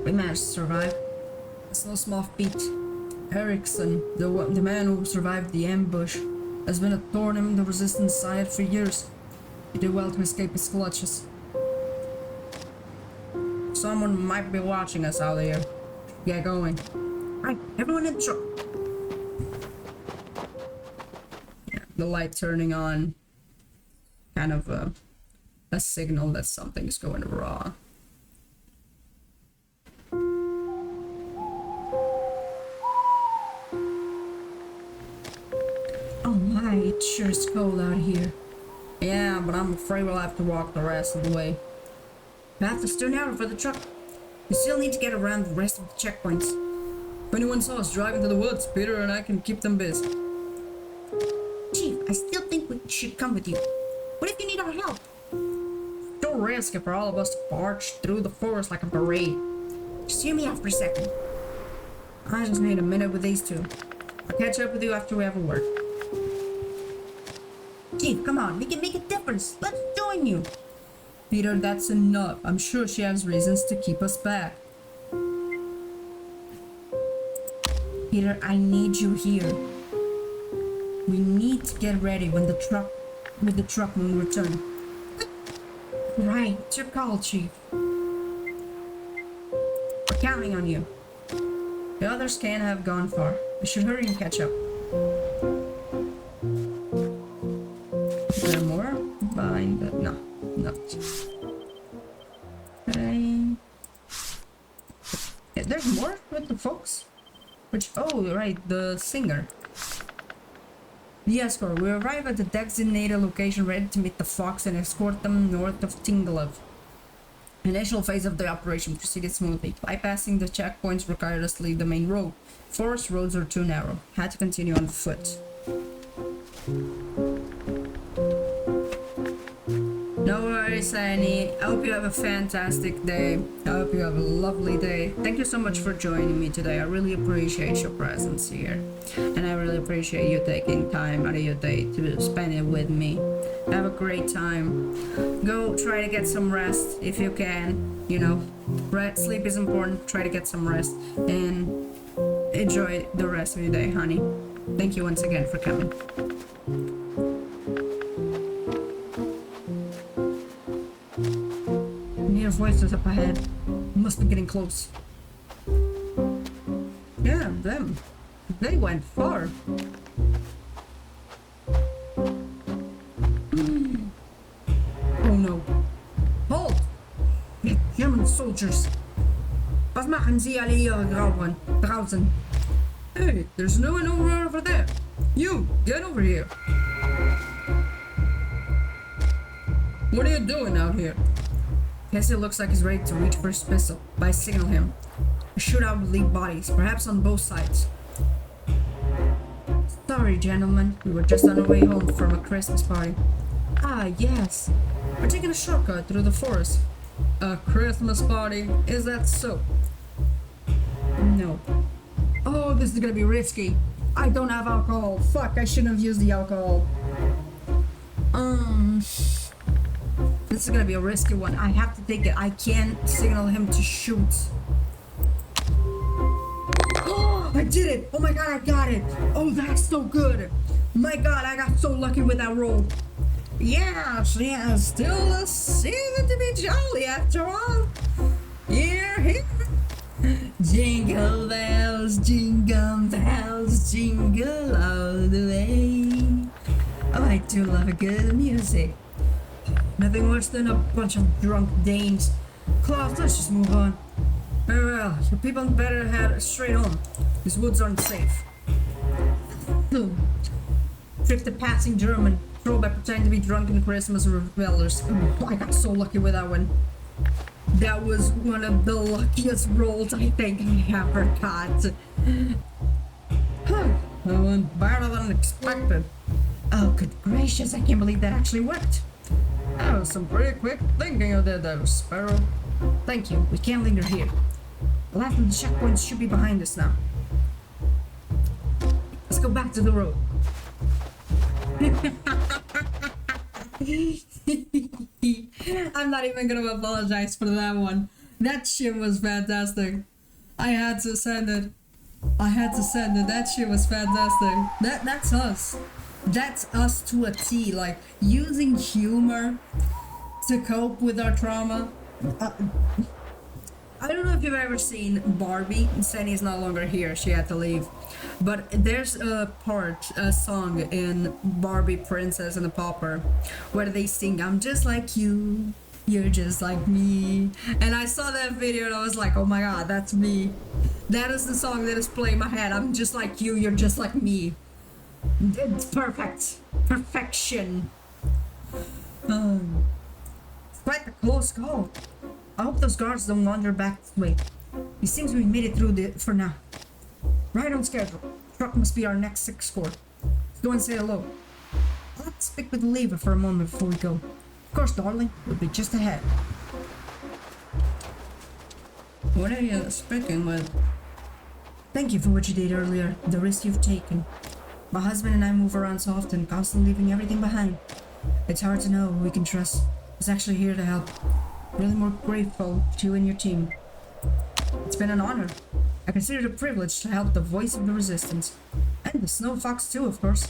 We managed to survive. It's no small feat. Eriksson, the man who survived the ambush, has been a thorn in the resistance side for years. You did well to escape his clutches. Someone might be watching us out there. Get going. Right, everyone in the truck. Yeah, the light turning on. Kind of a signal that something's going wrong. Oh my, it sure is cold out here. Yeah, but I'm afraid we'll have to walk the rest of the way. Path is too narrow for the truck. We still need to get around the rest of the checkpoints. If anyone saw us driving to the woods, Peter and I can keep them busy. Chief, I still think we should come with you. What if you need our help? Too risky for all of us to march through the forest like a parade. Just hear me out for a second. I just need a minute with these two. I'll catch up with you after we have a word. Chief, come on, we can make a difference. Let's join you. Peter, that's enough. I'm sure she has reasons to keep us back. Peter, I need you here. We need to get ready when the truck when we return. Right, it's your call, Chief. We're counting on you. The others can't have gone far. We should hurry and catch up. Is there more behind that? No. Okay. Yeah, there's more with the folks. Oh, right, the singer. The escort. We arrive at the designated location ready to meet the Fox and escort them north of Tinglev. Initial phase of the operation proceeded smoothly. Bypassing the checkpoints required us to leave the main road. Forest roads are too narrow. Had to continue on foot. No worries, Annie. I hope you have a fantastic day. I hope you have a lovely day. Thank you so much for joining me today. I really appreciate your presence here. And I really appreciate you taking time out of your day to spend it with me. Have a great time. Go try to get some rest if you can. You know, sleep is important. Try to get some rest. And enjoy the rest of your day, honey. Thank you once again for coming. Hear voices up ahead. Must be getting close. Yeah, them. They went far. Oh no. Halt! German soldiers. Was machen Sie alle hier draußen? Hey, there's no one over there. You, get over here. What are you doing out here? Guess it looks like he's ready to reach for his pistol, but I signal him. A shootout would leave bodies, perhaps on both sides. Sorry, gentlemen. We were just on our way home from a Christmas party. Ah, yes. We're taking a shortcut through the forest. A Christmas party? Is that so? No. Oh, this is gonna be risky. I don't have alcohol. Fuck, I shouldn't have used the alcohol. This is gonna be a risky one. I have to take it. I can't signal him to shoot. Oh, I did it! Oh my god, I got it! Oh, that's so good! My god, I got so lucky with that roll. Yes, yes, still a season to be jolly after all. Here. Jingle bells, jingle all the way. Oh, I do love a good music. Nothing worse than a bunch of drunk dames. Klaus, let's just move on. Very well, you people better head straight home. These woods aren't safe. Tricked the passing German. Throw by pretending to be drunken Christmas revelers. Oh, I got so lucky with that one. That was one of the luckiest rolls I think I ever got. That went better than expected. Oh, good gracious, I can't believe that actually worked. That was some pretty quick thinking you did there, Sparrow. Thank you. We can't linger here. The last of the checkpoints should be behind us now. Let's go back to the road. I'm not even gonna apologize for that one. That shit was fantastic. I had to send it. That shit was fantastic. That's us. That's us to a T. Like, using humor to cope with our trauma. I don't know if you've ever seen Barbie. Sandy is no longer here. She had to leave. But there's a song in Barbie Princess and the Pauper where they sing, I'm just like you, you're just like me. And I saw that video and I was like, oh my god, that's me. That is the song that is playing in my head. I'm just like you, you're just like me. It's perfect. Perfection. It's quite a close call. I hope those guards don't wander back this way. It seems we made it through for now. Right on schedule. Truck must be our next escort. Let's go and say hello. Let's speak with Liva for a moment before we go. Of course, darling. We'll be just ahead. What are you speaking with? Thank you for what you did earlier. The risk you've taken. My husband and I move around so often, constantly leaving everything behind. It's hard to know who we can trust. He's actually here to help. Really more grateful to you and your team. It's been an honor. I consider it a privilege to help the voice of the resistance. And the Snow Fox too, of course.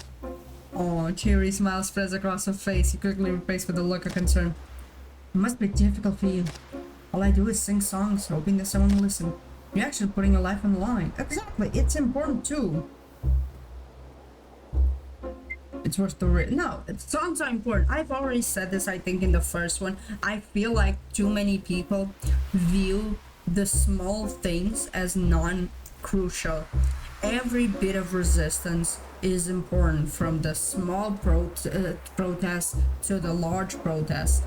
Oh, a cheery smile spreads across her face. He quickly replaced with a look of concern. It must be difficult for you. All I do is sing songs, hoping that someone will listen. You're actually putting your life on the line. Exactly, it's important too. It's worth the risk. No, songs are important. I've already said this, I think, in the first one. I feel like too many people view the small things as non-crucial. Every bit of resistance is important, from the small protest to the large protest.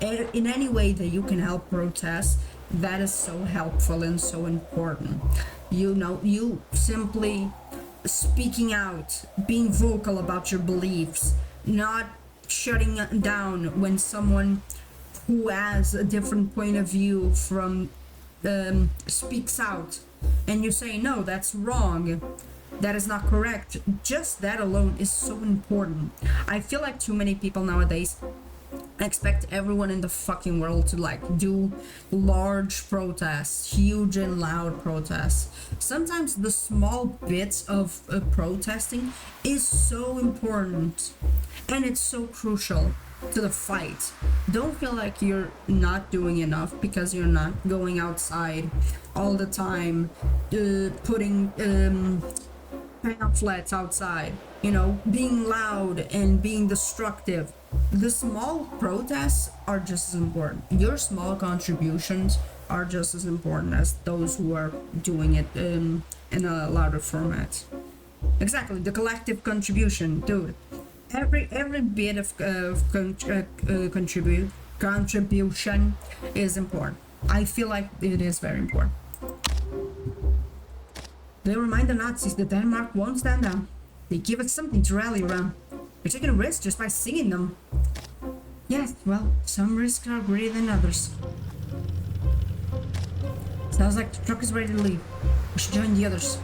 in any way that you can help protest, that is so helpful and so important. You know, you simply speaking out, being vocal about your beliefs, not shutting down when someone who has a different point of view from speaks out and you say, no, that's wrong, that is not correct. Just that alone is so important. I feel like too many people nowadays expect everyone in the fucking world to like do large protests, huge and loud protests. Sometimes the small bits of protesting is so important and it's so crucial to the fight. Don't feel like you're not doing enough because you're not going outside all the time, putting pamphlets outside, you know, being loud and being destructive. The small protests are just as important. Your small contributions are just as important as those who are doing it in a louder format. Exactly, the collective contribution, dude. Every bit of contribution is important. I feel like it is very important. They remind the Nazis that Denmark won't stand down. They give us something to rally around. We're taking a risk just by singing them. Yes, well, some risks are greater than others. Sounds like the truck is ready to leave. We should join the others.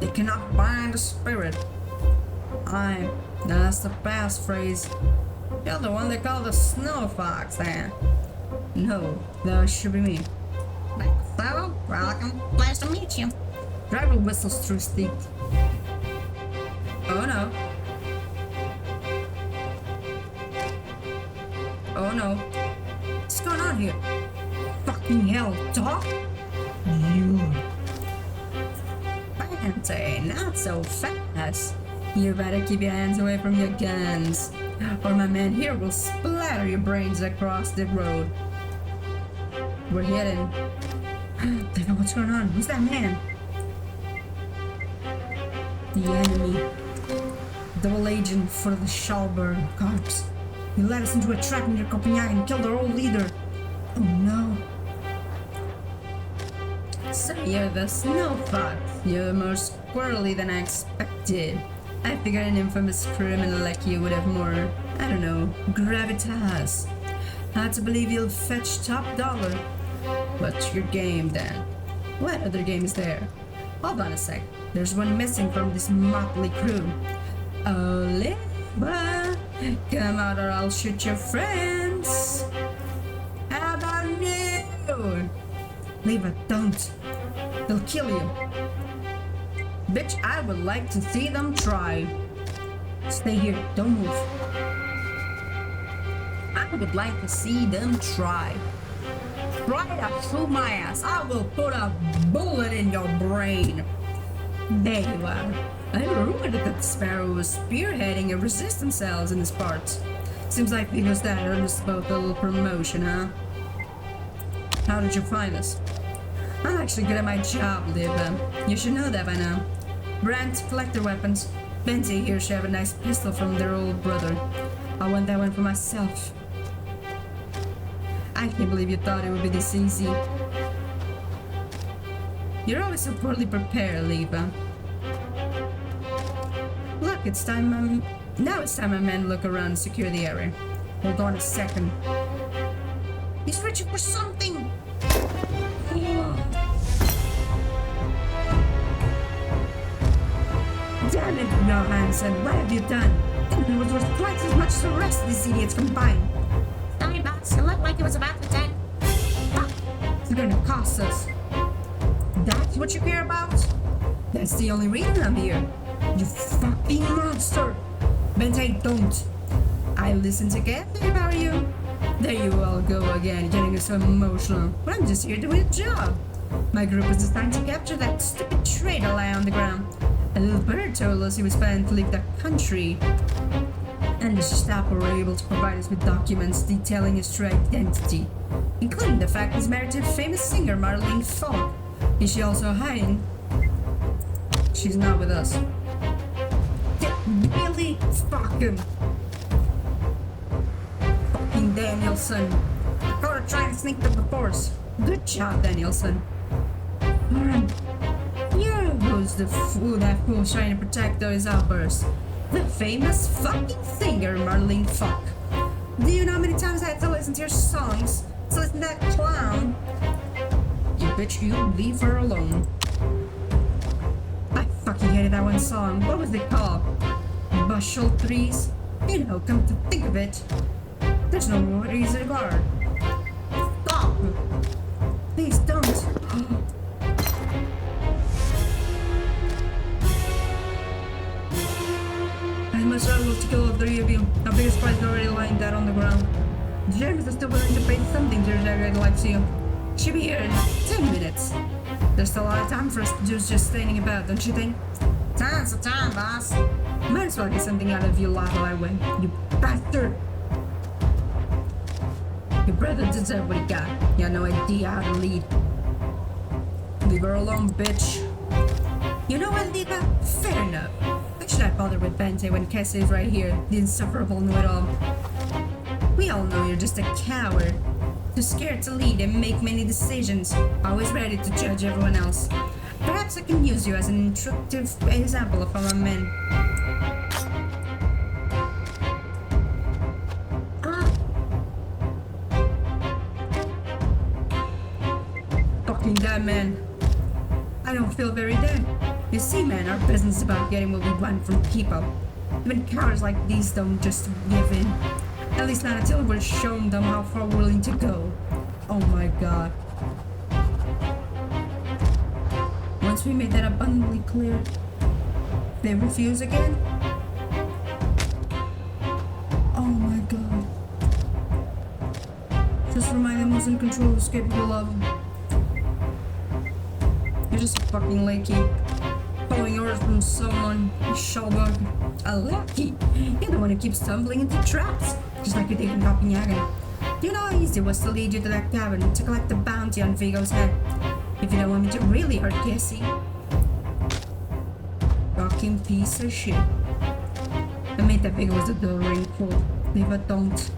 They cannot bind the spirit. Aye, that's the passphrase. You're the one they call the snow fox, then. No, that should be me. Fellow, welcome. Pleased to meet you. Driver whistles through his teeth. Oh no. Oh no. What's going on here? Fucking hell, dog? You. Fancy, not so fast. You better keep your hands away from your guns, or my man here will splatter your brains across the road. We're heading. They know what's going on. Who's that man? The enemy. Double agent for the Schallberg Corps. He led us into a trap near Copenhagen and killed our old leader. Oh no. So you're the snow fox. You're more squirrely than I expected. I figured an infamous criminal like you would have more, I don't know, gravitas. Hard to believe you'll fetch top dollar. What's your game then? What other game is there? Hold on a sec. There's one missing from this motley crew. Oh, Liva, come out or I'll shoot your friends. How about you? Liva, don't. They'll kill you. Bitch, I would like to see them try. Stay here, don't move. I would like to see them try. Try to shoot my ass. I will put a bullet in your brain. There you are. I rumored that Sparrow was spearheading a resistance cells in this part. Seems like he was that earnest about the little promotion, huh? How did you find us? I'm actually good at my job, Liva. You should know that by now. Brand, collector weapons. Benzie here should have a nice pistol from their old brother. I want that one for myself. I can't believe you thought it would be this easy. You're always so poorly prepared, Liva. Look, it's time now it's time my men look around and secure the area. Hold on a second. He's reaching for something! Damn it, Johansson, what have you done? That was worth twice as much as the rest of these idiots combined. Sorry, boss. It looked like it was about to die. It's gonna cost us. That's what you care about? That's the only reason I'm here. You fucking monster! Bente, don't. I listen to Gerda if I were you. There you all go again, getting so emotional. But I'm just here doing a job. My group was assigned to capture that stupid traitor lie on the ground. A little bird told us he was planning to leave the country. And the Gestapo were able to provide us with documents detailing his true identity, including the fact he's married to a famous singer, Marlene Falk. Is she also hiding? She's not with us. Really? Fuck him. Danielson. Gotta try and sneak up the force. Good job, Danielson. Alright. Here goes the fool that fool's trying to protect those outbursts. The famous fucking singer Marlene Fuck. Do you know how many times I had to listen to your songs? To listen to that clown? You bitch, you leave her alone. I fucking hated that one song. What was it called? Bushel Trees? You know, come to think of it, there's no reason guard. Stop! Please don't. I must struggle to kill all three of you. Our biggest prize is already lying dead on the ground. James is still willing to pay something to Gerda likes you. She'll be here in 10 minutes. There's still a lot of time for us to do just standing about, don't you think? Tons of time, boss. Might as well get something out of you lot while I win, you bastard! Your brother deserved what he got. You had no idea how to lead. Leave her alone, bitch. You know what, Liva? Fair enough. Why should I bother with Bente when Cassie is right here, the insufferable know-it-all? We all know you're just a coward. Too scared to lead and make many decisions, always ready to judge everyone else. Perhaps I can use you as an instructive example of our men. Fucking dead, man. I don't feel very dead. You see, man, our business is about getting what we want from people. Even cowards like these don't just give in. At least not until we're shown them how far we're willing to go. Oh my god. Once we made that abundantly clear, they refuse again? Oh my god. Just remind them who's in control, who's capable of. You're just a fucking lackey. Following orders from someone, a shellbug. A lackey? You're the one who keeps stumbling into traps, just like you did in Copenhagen. Do you know how easy it was to lead you to that cabin to collect the bounty on Vigo's head? If you don't want me to really hurt Cassie. Fucking piece of shit. I made that Vigo was a dull cool. Liva don't.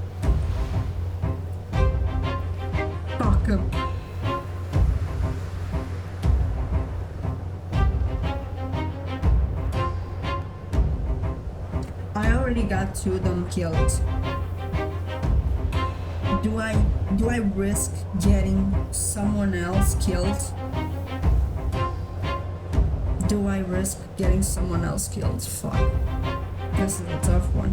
Fuck him. I already got 2 of them killed. Do I risk getting someone else killed? Do I risk getting someone else killed? Fuck. This is a tough one.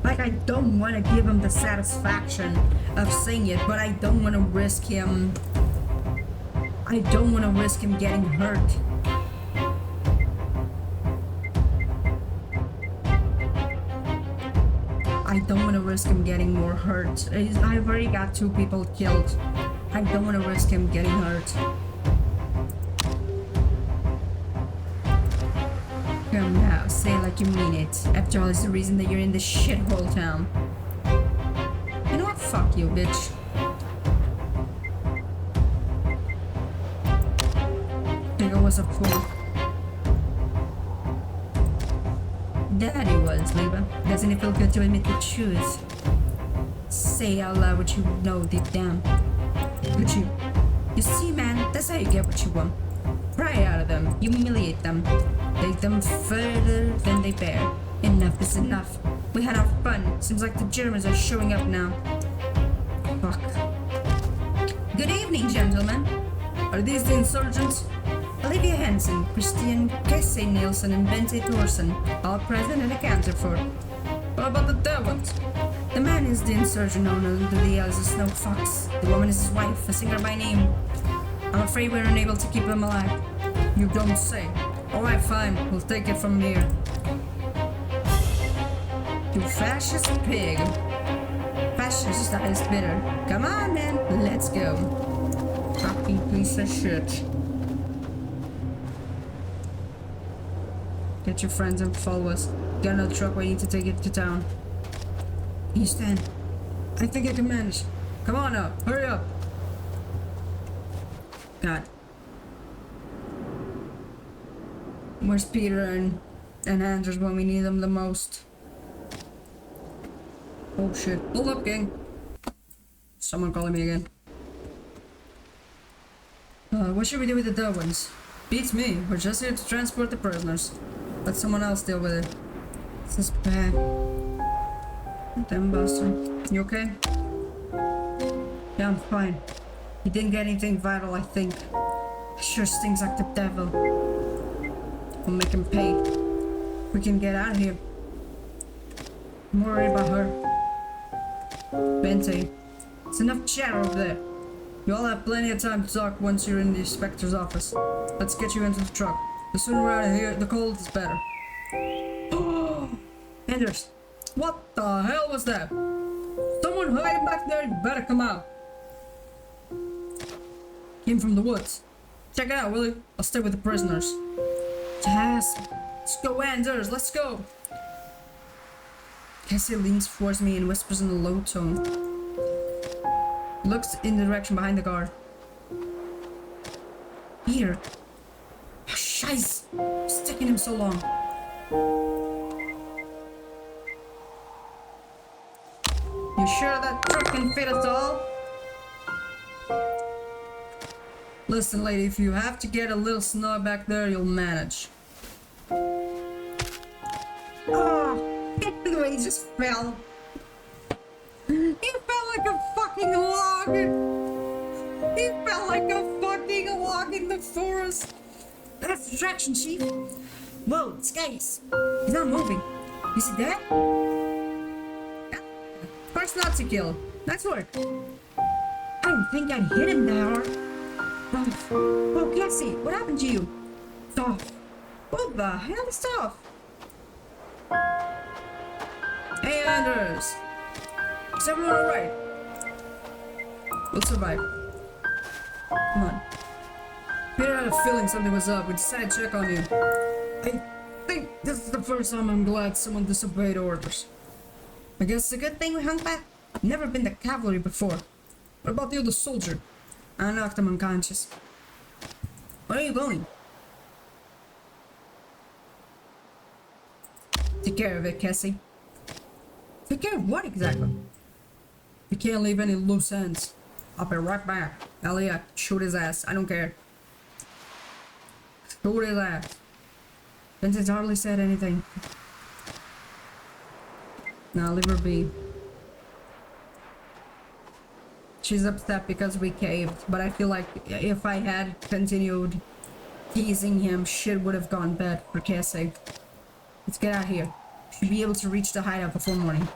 Like, I don't want to give him the satisfaction of saying it, but I don't want to risk him. I don't want to risk him getting hurt. I don't want to risk him getting more hurt. I've already got 2 people killed. I don't want to risk him getting hurt. Come now, say it like you mean it. After all, it's the reason that you're in this shithole town. You know what? Fuck you, bitch. Vigo was a fool. Daddy was, Liva. Doesn't it feel good to admit the truth? Say out loud what you know deep down. But you see, man, that's how you get what you want. Pry out of them, humiliate them, take them further than they bear. Enough is enough. We had our fun. Seems like the Germans are showing up now. Fuck. Good evening, gentlemen. Are these the insurgents? Olivia Hansen, Christian Kesse Nielsen, and Bente Thorsen, all present and accounted for. What about the dead ones? The man is the insurgent known under the alias of Snow Fox. The woman is his wife, a singer by name. I'm afraid we're unable to keep him alive. You don't say. Alright, fine. We'll take it from here. You fascist pig. Fascist is bitter. Come on, man. Let's go. Fucking piece of shit. Get your friends and follow us. Got another truck waiting to take it to town. You stand. I think I can manage. Come on now, hurry up. God. Where's Peter and Andrews when we need them the most? Oh shit. Hold up, gang. Someone calling me again. What should we do with the dead ones? Beats me. We're just here to transport the prisoners. Let someone else deal with it. This is bad. Damn bastard. You okay? Yeah, I'm fine. He didn't get anything vital, I think. Sure stings like the devil. We'll make him pay. We can get out of here. I'm worried about her. Bente, it's enough chatter over there. You all have plenty of time to talk once you're in the inspector's office. Let's get you into the truck. The sooner we're out of here, the cold is better. Anders, what the hell was that? Someone hiding back there, you better come out. Came from the woods. Check it out, will you? I'll stay with the prisoners. Yes. Let's go, Anders, let's go. Cassie leans towards me and whispers in a low tone. Looks in the direction behind the guard. Here. Oh, scheiße. It's taking him so long. You sure that truck can fit us all? Listen, lady, if you have to get a little snow back there, you'll manage. Oh, he just fell. He fell like a fucking log. He fell like a fucking log in the forest. That's distraction, Chief. Whoa, Skates. He's not moving. Is he dead? First not to kill. Nice work. I didn't think I'd hit him that hard. Oh, Cassie, what happened to you? Tough. What the hell is tough? Hey, Anders. Is everyone alright? We'll survive. Come on. Peter had a feeling something was up. We decided to check on you. I think this is the first time I'm glad someone disobeyed orders. I guess it's a good thing we hung back. Never been the cavalry before. What about the other soldier? I knocked him unconscious. Where are you going? Take care of it, Cassie. Take care of what exactly? You can't leave any loose ends. I'll be right back. Elliot, shoot his ass. I don't care. Shoot his ass. Vincent hardly said anything. Now leave her be. She's upset because we caved, but I feel like if I had continued teasing him, shit would have gone bad for Cassie. Let's get out of here. Should be able to reach the hideout before morning.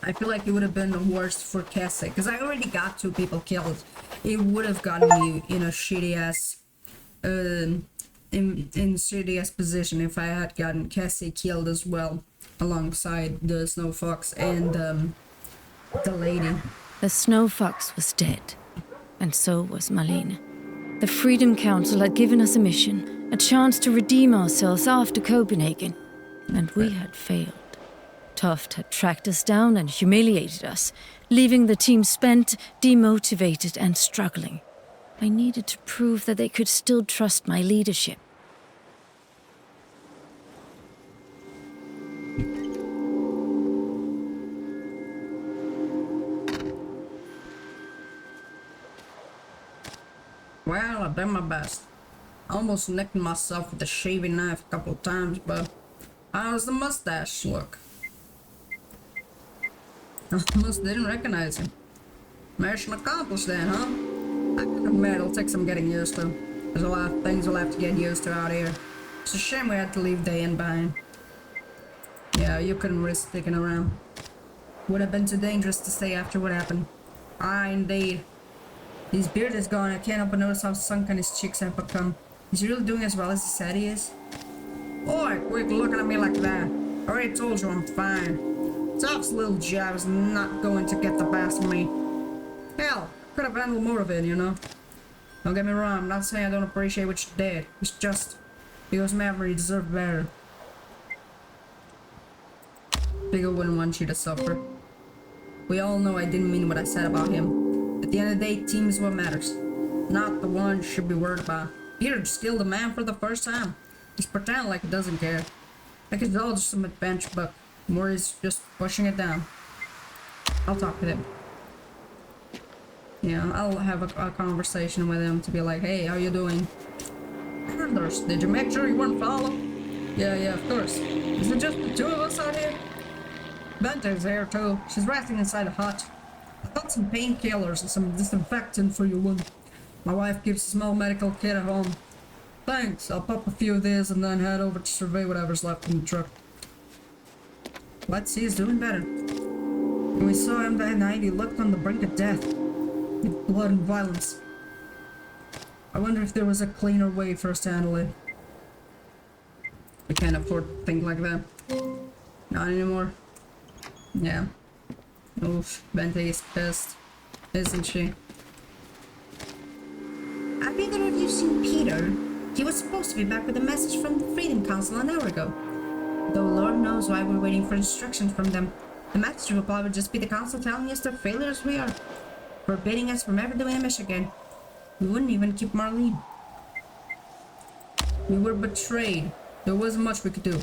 I feel like it would have been the worst for Cassie, because I already got 2 people killed. It would have gotten me in a shitty ass, in shitty ass position if I had gotten Cassie killed as well, alongside the Snow Fox and the lady. The Snow Fox was dead, and so was Marlene. The Freedom Council had given us a mission, a chance to redeem ourselves after Copenhagen, and we had failed. Toft had tracked us down and humiliated us, leaving the team spent, demotivated, and struggling. I needed to prove that they could still trust my leadership. Well, I did my best. I almost nicked myself with a shaving knife a couple of times, but how's the mustache look? I almost didn't recognize him. Mission accomplished then, huh? I can admit it'll take some getting used to. There's a lot of things we'll have to get used to out here. It's a shame we had to leave the inn behind. Yeah, you couldn't risk sticking around. Would have been too dangerous to stay after what happened. Ah, indeed. His beard is gone. I can't help but notice how sunken his cheeks have become. Is he really doing as well as he said he is? Boy, quit looking at me like that. I already told you I'm fine. Toph's little jab is not going to get the best of me. Hell, could have handled more of it, you know? Don't get me wrong, I'm not saying I don't appreciate what you did. It's just, he was Maverick, he deserved better. Bigger wouldn't want you to suffer. We all know I didn't mean what I said about him. At the end of the day, team is what matters. Not the one you should be worried about. Peter just killed a man for the first time. He's pretending like he doesn't care. Like it's all just some adventure book. Maury's just pushing it down. I'll talk with him. Yeah, I'll have a conversation with him to be like, hey, how you doing? Anders, did you make sure you weren't followed? Yeah, of course. Is it just the two of us out here? Bente's here too. She's resting inside the hut. I got some painkillers and some disinfectant for your wound. My wife keeps a small medical kit at home. Thanks, I'll pop a few of these and then head over to survey whatever's left in the truck. Let's see, he's doing better. When we saw him that night, he looked on the brink of death. With blood and violence. I wonder if there was a cleaner way for us to handle it. We can't afford to think like that. Not anymore. Yeah. Oof, Bente is pissed. Isn't she? Have either of you seen Peter? He was supposed to be back with a message from the Freedom Council an hour ago. Though Lord knows why we're waiting for instructions from them. The message will probably just be the council telling us the failures we are. Forbidding us from ever doing a mission again. We wouldn't even keep Marlene. We were betrayed. There wasn't much we could do.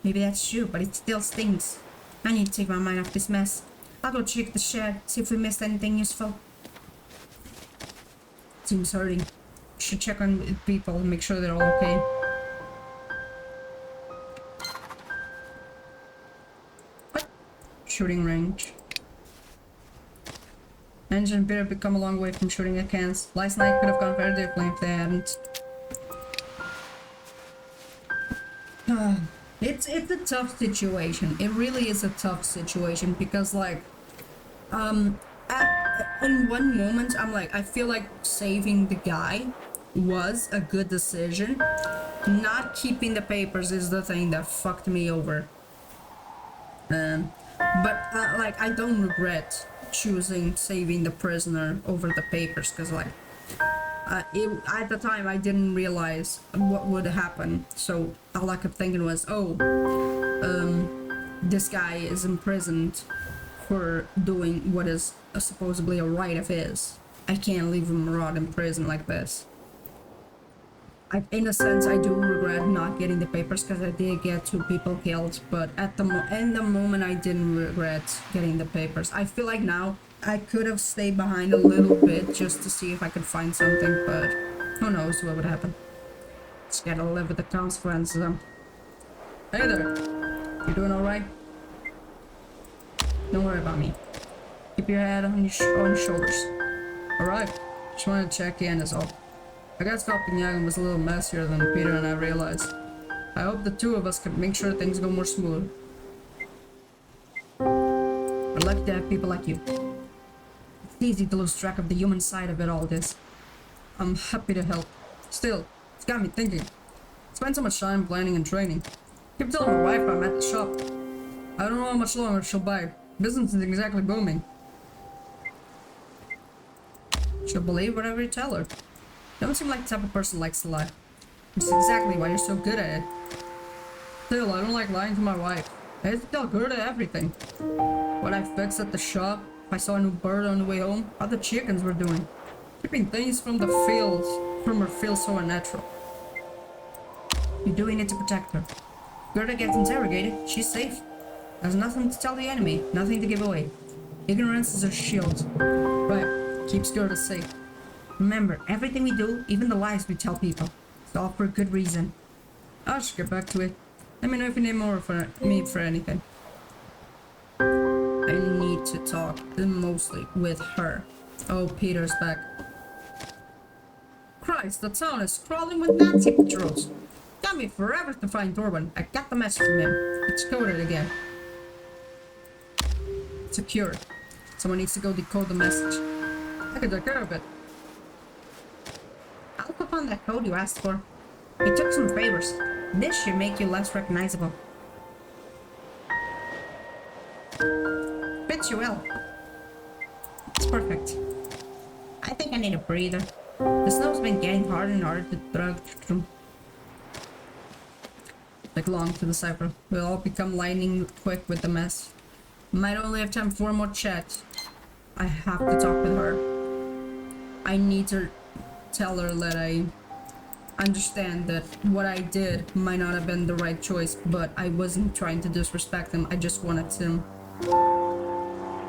Maybe that's true, but it still stings. I need to take my mind off this mess. I'll go check the shed, see if we missed anything useful. Seems hurting. Should check on people and make sure they're all okay. What? Shooting range. Angel and Peter have come a long way from shooting at cans. Last night could have gone very differently if they hadn't. It's a tough situation. It really is a tough situation because like in one moment I'm like, I feel like saving the guy was a good decision. Not keeping the papers is the thing that fucked me over. But like I don't regret choosing saving the prisoner over the papers because like at the time I didn't realize what would happen, so all I kept thinking was, oh, this guy is imprisoned for doing what is supposedly a right of his. I can't leave him rot in prison like this. In a sense, I do regret not getting the papers because I did get 2 people killed, but in the moment I didn't regret getting the papers. I feel like now I could have stayed behind a little bit just to see if I could find something, but who knows what would happen. Just gotta live with the consequences. Hey there, you doing alright? Don't worry about me. Keep your head on your shoulders. Alright, just wanted to check in is all. I got Copenhagen was a little messier than Peter and I realized. I hope the 2 of us can make sure things go more smooth. We're lucky to have people like you. It's easy to lose track of the human side of it all this. I'm happy to help. Still, it's got me thinking. Spend so much time planning and training. Keep telling my wife I'm at the shop. I don't know how much longer she'll bite. Business isn't exactly booming. She'll believe whatever you tell her. You don't seem like the type of person who likes to lie. That's exactly why you're so good at it. Still, I don't like lying to my wife. I have to tell Gerda everything. What I fixed at the shop, if I saw a new bird on the way home, how the chickens were doing. Keeping things from the fields, from her feels so unnatural. You're doing it to protect her. Gerda gets interrogated, she's safe. There's nothing to tell the enemy, nothing to give away. Ignorance is her shield. Right, keeps Gerda safe. Remember, everything we do, even the lies we tell people, it's all for a good reason. I should get back to it. Let me know if you need more for me for anything. I need to talk mostly with her. Oh, Peter's back. Christ, the town is crawling with Nazi patrols. Got me forever to find Torben. I got the message from him. It's coded again. Secured. Someone needs to go decode the message. I could take care of it. I'll look upon that code you asked for. It took some favors. This should make you less recognizable. Fits you well. It's perfect. I think I need a breather. The snow's been getting harder and harder to drag through. Like long to the cipher. We'll all become lightning quick with the mess. Might only have time for 1 more chat. I have to talk with her. I need to tell her that understand that what I did might not have been the right choice, but I wasn't trying to disrespect them. I just wanted to.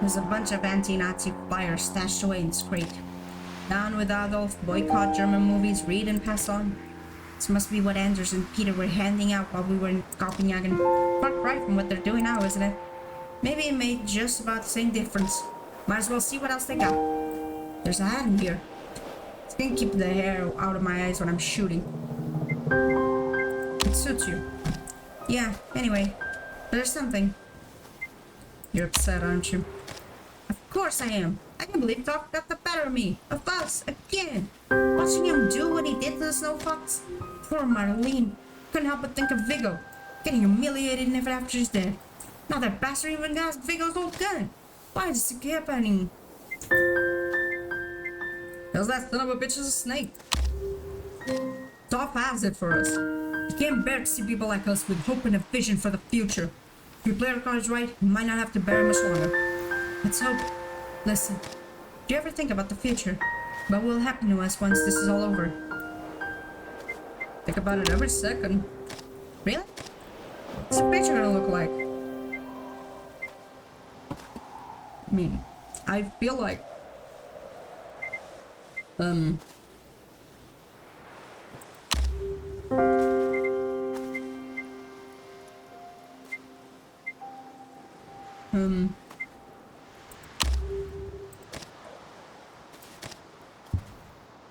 There's a bunch of anti-Nazi flyers stashed away in this crate. Down with Adolf, boycott German movies, read and pass on. This must be what Anders and Peter were handing out while we were in Copenhagen. Far right from what they're doing now, isn't it? Maybe it made just about the same difference. Might as well see what else they got. There's a hat in here. It's gonna keep the hair out of my eyes when I'm shooting. It suits you. Yeah, anyway, there's something. You're upset, aren't you? Of course I am. I can't believe Doc got the better of me. Of us, again. Watching him do what he did to the snow fox. Poor Marlene. Couldn't help but think of Viggo. Getting humiliated even after she's dead. Now that bastard even got Viggo's old gun. Why does it keep happening? Because that son of a bitch is a snake. Top has it for us. You can't bear to see people like us with hope and a vision for the future. If we play our cards right, we might not have to bear much longer. Let's hope. Listen, do you ever think about the future? About what will happen to us once this is all over? Think about it every second. Really? What's the future gonna look like? I mean, I feel like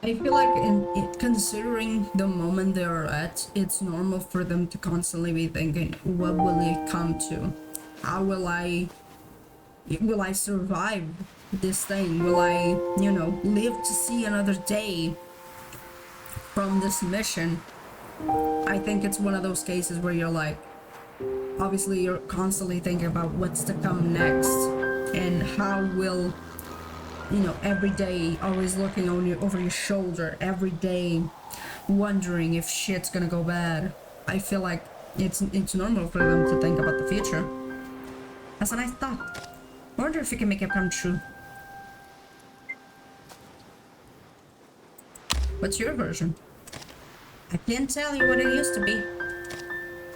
I feel like considering the moment they're at, it's normal for them to constantly be thinking, what will it come to? How will I survive this thing? Will I, live to see another day from this mission? I think it's one of those cases where you're like, obviously you're constantly thinking about what's to come next and how will, every day always looking over your shoulder, every day wondering if shit's gonna go bad. I feel like it's normal for them to think about the future. That's a nice thought. I wonder if we can make it come true. What's your version? I can't tell you what it used to be.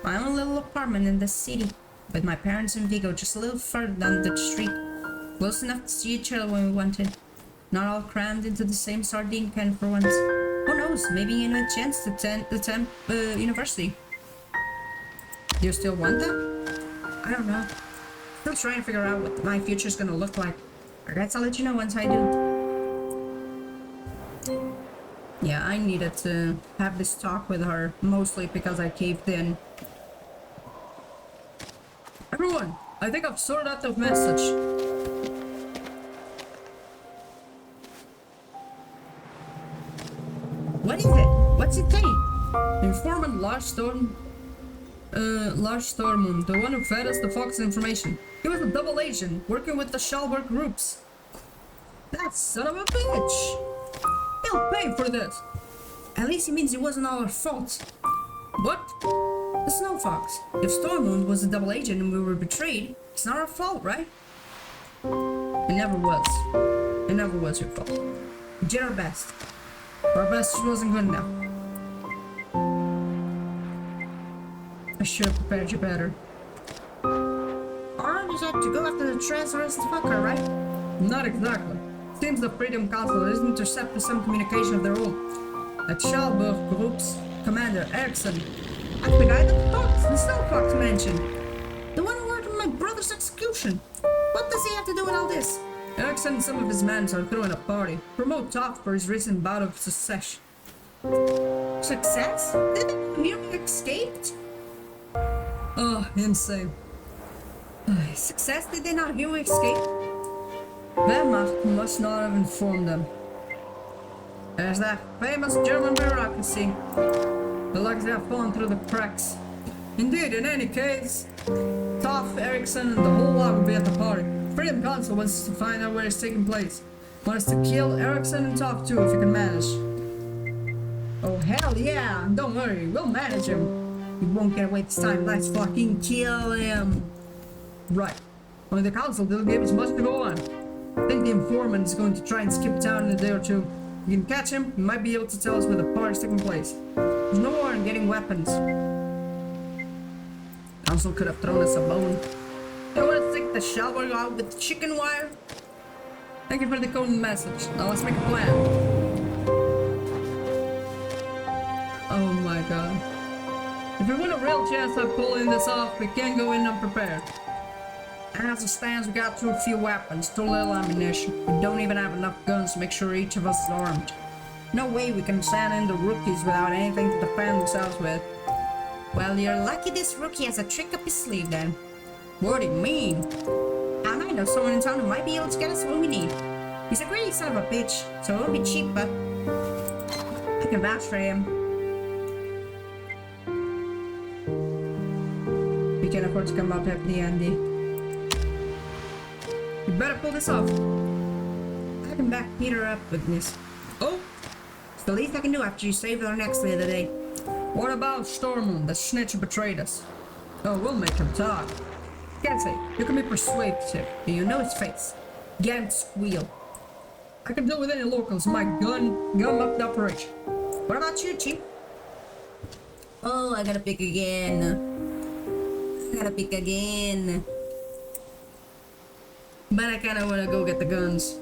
My own little apartment in the city, with my parents in Vigo just a little further down the street. Close enough to see each other when we wanted. Not all crammed into the same sardine can for once. Who knows, maybe you know a chance to attend university. Do you still want that? I don't know. Still trying to figure out what my future's gonna look like. I guess I'll let you know once I do. Yeah, I needed to have this talk with her, mostly because I caved in. Everyone, I think I've sorted out the message. What is it? What's it say? Informant Lars Stormund, the one who fed us the Fox information. He was a double agent, working with the Schalberg groups. That son of a bitch! He'll pay for this! At least it means it wasn't all our fault. What? The Snow Fox. If Stormund was a double agent and we were betrayed, it's not our fault, right? It never was. It never was your fault. We did our best. Our best wasn't good enough. I should have prepared you better. Our orders had to go after the treacherous fucker, right? Not exactly. Seems the Freedom Council has intercepted some communication of their own. At Schalberg Group's Commander Eriksson. That's the guy the Snow Fox mentioned. The one who ordered my brother's execution. What does he have to do with all this? Eriksson and some of his men are throwing a party. Promote Toff for his recent bout of success. Success? Did they hear we escaped? Oh, insane. Success? Did they not hear we escaped? Wehrmacht must not have informed them. There's that famous German bureaucracy. The luck they have fallen through the cracks. Indeed, in any case, Toff, Eriksson, and the whole lot will be at the party. Freedom Council wants to find out where it's taking place. Wants to kill Eriksson and Toff too, if you can manage. Oh, hell yeah! Don't worry, we'll manage him. He won't get away this time. Let's fucking kill him. Right. Only the council didn't give us much to go on. I think the informant is going to try and skip town in a day or two. If you can catch him, he might be able to tell us where the party's taking place. There's no more in getting weapons. Council could have thrown us a bone. You want to take the shower out with chicken wire? Thank you for the code message. Now let's make a plan. Oh my god. If we want a real chance of pulling this off, we can't go in unprepared. As it stands, we got too few weapons, too little ammunition. We don't even have enough guns to make sure each of us is armed. No way we can send in the rookies without anything to defend themselves with. Well, you're lucky this rookie has a trick up his sleeve then. What do you mean? And I know someone in town who might be able to get us what we need. He's a greedy son of a bitch, so it won't be cheap, but I can vouch for him. We can afford to come up empty, Andy. You better pull this off. I can back Peter up with this. Oh! It's the least I can do after you saved our necks the other day. What about Stormund, the snitch who betrayed us? Oh, we'll make him talk. Can't say, you can be persuasive, and you know his face. Get him to squeal. I can deal with any locals, my gun up the operation. What about you, Chief? Oh, I gotta pick again. But I kinda wanna go get the guns.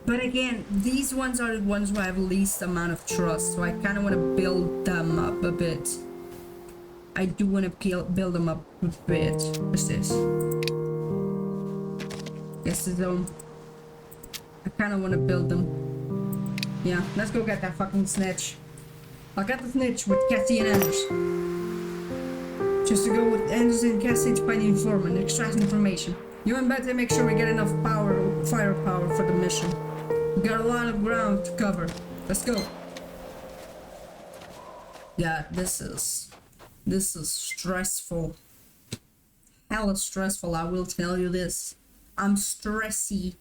But again, these ones are the ones who I have least amount of trust, so I kinda wanna build them up a bit. I do wanna build them up a bit. What's this? Yes, the zone. I kinda wanna build them. Yeah, let's go get that fucking snitch. I'll get the snitch with Cassie and Anders. Just to go with Anders and Cassie to find the informant and extract information. You and Betty make sure we get enough firepower for the mission. We got a lot of ground to cover. Let's go. Yeah, this is stressful. Hella stressful, I will tell you this. I'm stressy.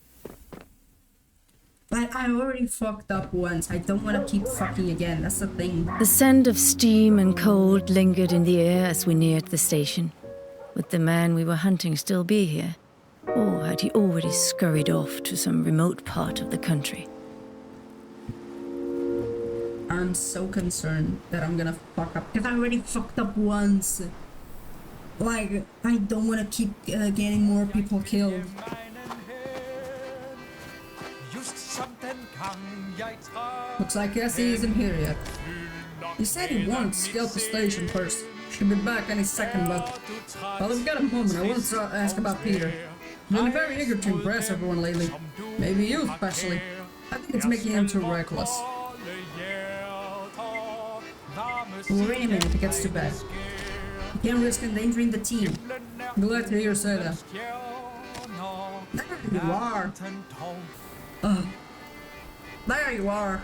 But I already fucked up once. I don't want to keep fucking again. That's the thing. The scent of steam and cold lingered in the air as we neared the station. Would the man we were hunting still be here? Or had he already scurried off to some remote part of the country? I'm so concerned that I'm gonna fuck up. Because I already fucked up once. Like, I don't want to keep getting more people killed. Looks like Cassie isn't here yet. He said he wanted to scout the station first. Should be back any second, but... Well, if we got a moment, I want to ask about Peter. He's been very eager to impress everyone lately. Maybe you especially. I think it's making him too reckless. Wait a minute if it gets too bad. You can't risk endangering the team. Glad to hear you say that. There you are. There you are.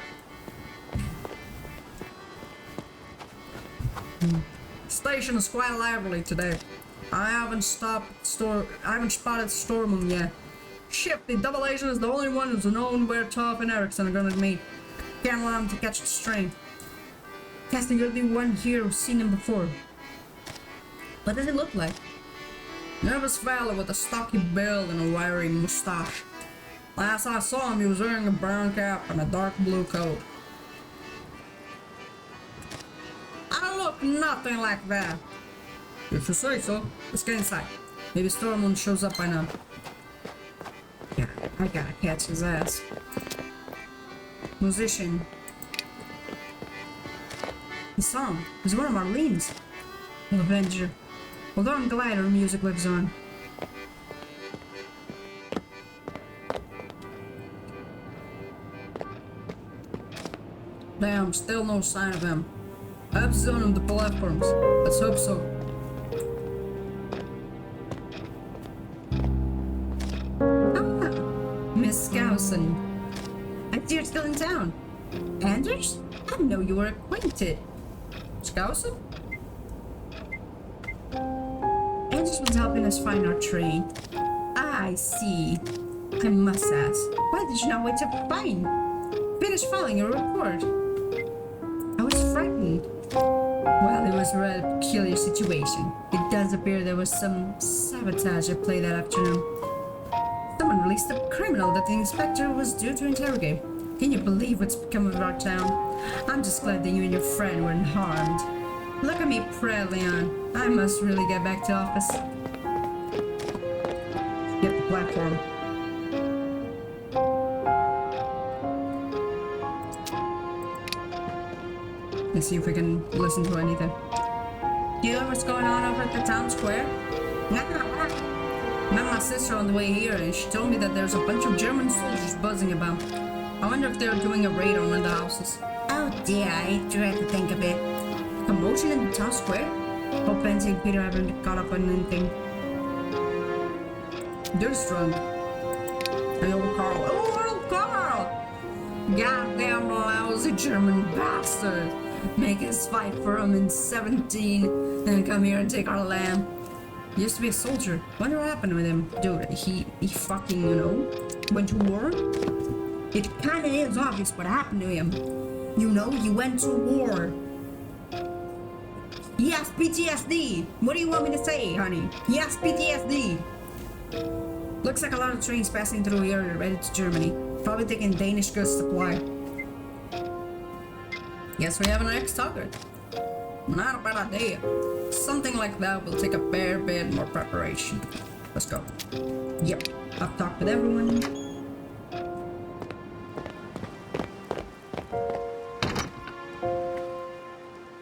Station is quite lively today. I haven't spotted Stormund yet. Shit, the double agent is the only one who's known where Toph and Erickson are gonna meet. Can't allow him to catch the strain. Casting, you're the one here who's seen him before. What does he look like? Nervous fella with a stocky build and a wiry mustache. Last I saw him, he was wearing a brown cap and a dark blue coat. I look nothing like that. If you say so, let's get inside. Maybe Stormund shows up by now. Yeah, I gotta catch his ass. Musician. The song is one of Marlene's. Avenger. Although I'm glad her music lives on. Damn, still no sign of him. Perhaps he's on the platforms. Let's hope so. Miss Skousen. I see you're still in town. Anders? I didn't know you were acquainted. Skousen? Anders was helping us find our train. I see. I must ask, why did you not wait to finish filing your report? I was frightened. Well, it was a rather peculiar situation. It does appear there was some sabotage at play that afternoon. Someone released a criminal that the inspector was due to interrogate. Can you believe what's become of our town? I'm just glad that you and your friend weren't harmed. Look at me proudly on. I must really get back to office. Get the platform. Let's see if we can listen to anything. Do you know what's going on over at the town square? Met my sister on the way here and she told me that there's a bunch of German soldiers buzzing about. I wonder if they're doing a raid on one of the houses. Oh dear, I dread to think of it. Commotion in the town square? Hope Benzie and Peter haven't caught up on anything. They're strong. And old Carl. Oh, old Carl! Goddamn lousy German bastard! Make us fight for him in 17 and come here and take our land. He used to be a soldier. Wonder what happened with him. Dude, he fucking, you know, went to war. It kinda is obvious what happened to him. You know, he went to war. He has PTSD. What do you want me to say, honey? He has PTSD. Looks like a lot of trains passing through here headed to Germany. Probably taking Danish goods supply. Guess we have an ex-target. Not a bad idea. Something like that will take a fair bit more preparation. Let's go. Yep, I've talked with everyone.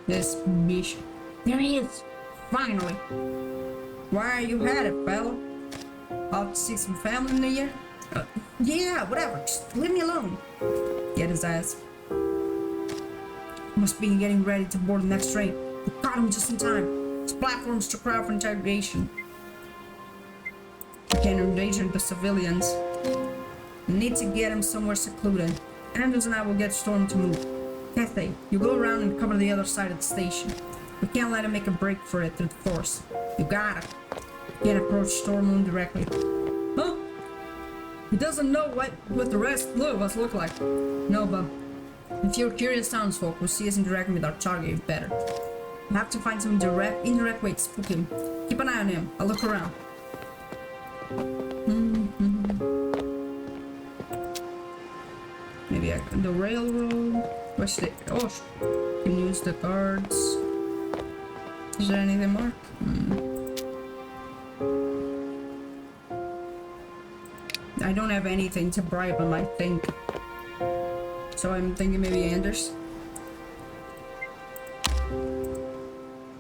This bitch. There he is. Finally. Where are you headed, fella? Off to see some family in the year? Yeah, whatever. Just leave me alone. Get his ass. Must be getting ready to board the next train. We caught him just in time. His platform's too crowded for interrogation. We can't endanger the civilians. We need to get him somewhere secluded. Anders and I will get Storm to move. Cathay, you go around and cover the other side of the station. We can't let him make a break for it through the force. You gotta. You can't approach Storm directly. Huh? He doesn't know what the rest of us look like. No, but if you're curious townsfolk who see us interacting with our target, you better. We have to find some indirect way to spook him. Keep an eye on him. I'll look around. Maybe the railroad. Where's the... Oh, you can use the guards. Is there anything more? I don't have anything to bribe him, I think. So I'm thinking maybe Anders.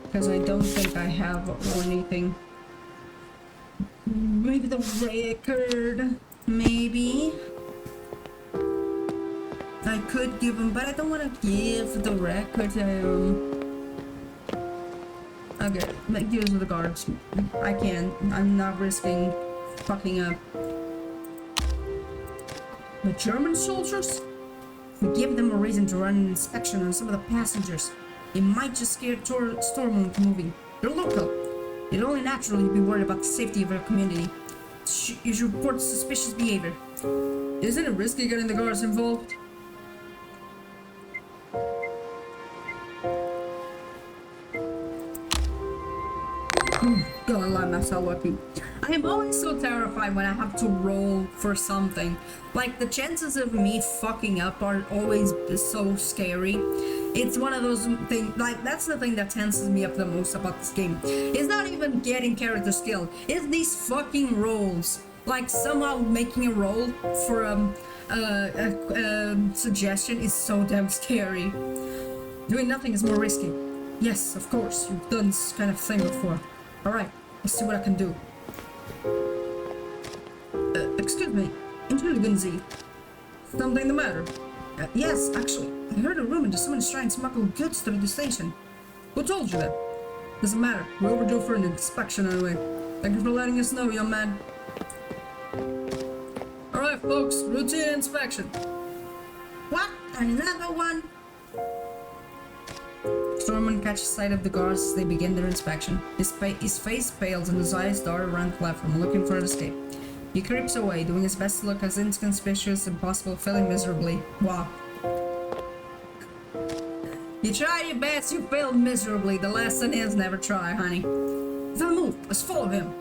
Because I don't think I have anything. Maybe the record. Maybe. I could give him, but I don't want to give the record to him. Okay, make use of the guards. I can. I'm not risking fucking up. The German soldiers? If we give them a reason to run an inspection on some of the passengers, it might just scare Storm into moving. They're local. It'd only naturally be worried about the safety of our community. You should report suspicious behavior. Isn't it risky getting the guards involved? Gonna let myself lucky. I am always so terrified when I have to roll for something. Like, the chances of me fucking up are always so scary. It's one of those things, like, that's the thing that tenses me up the most about this game. It's not even getting character skill, it's these fucking rolls. Like, somehow making a roll for a suggestion is so damn scary. Doing nothing is more risky. Yes, of course, you've done this kind of thing before. Alright, let's see what I can do. Excuse me, Intelligency. Something the matter? Yes, actually, I heard a rumor that someone is trying to smuggle goods through the station. Who told you that? Doesn't matter, we're overdue for an inspection anyway. Thank you for letting us know, young man. Alright, folks, routine inspection. What? Another one? Stormman catches sight of the guards as they begin their inspection. His face pales and his eyes dart around the platform, looking for an escape. He creeps away, doing his best to look as inconspicuous as possible, failing miserably. Wow. You try your best, you fail miserably. The lesson is never try, honey. If I move, let's follow him.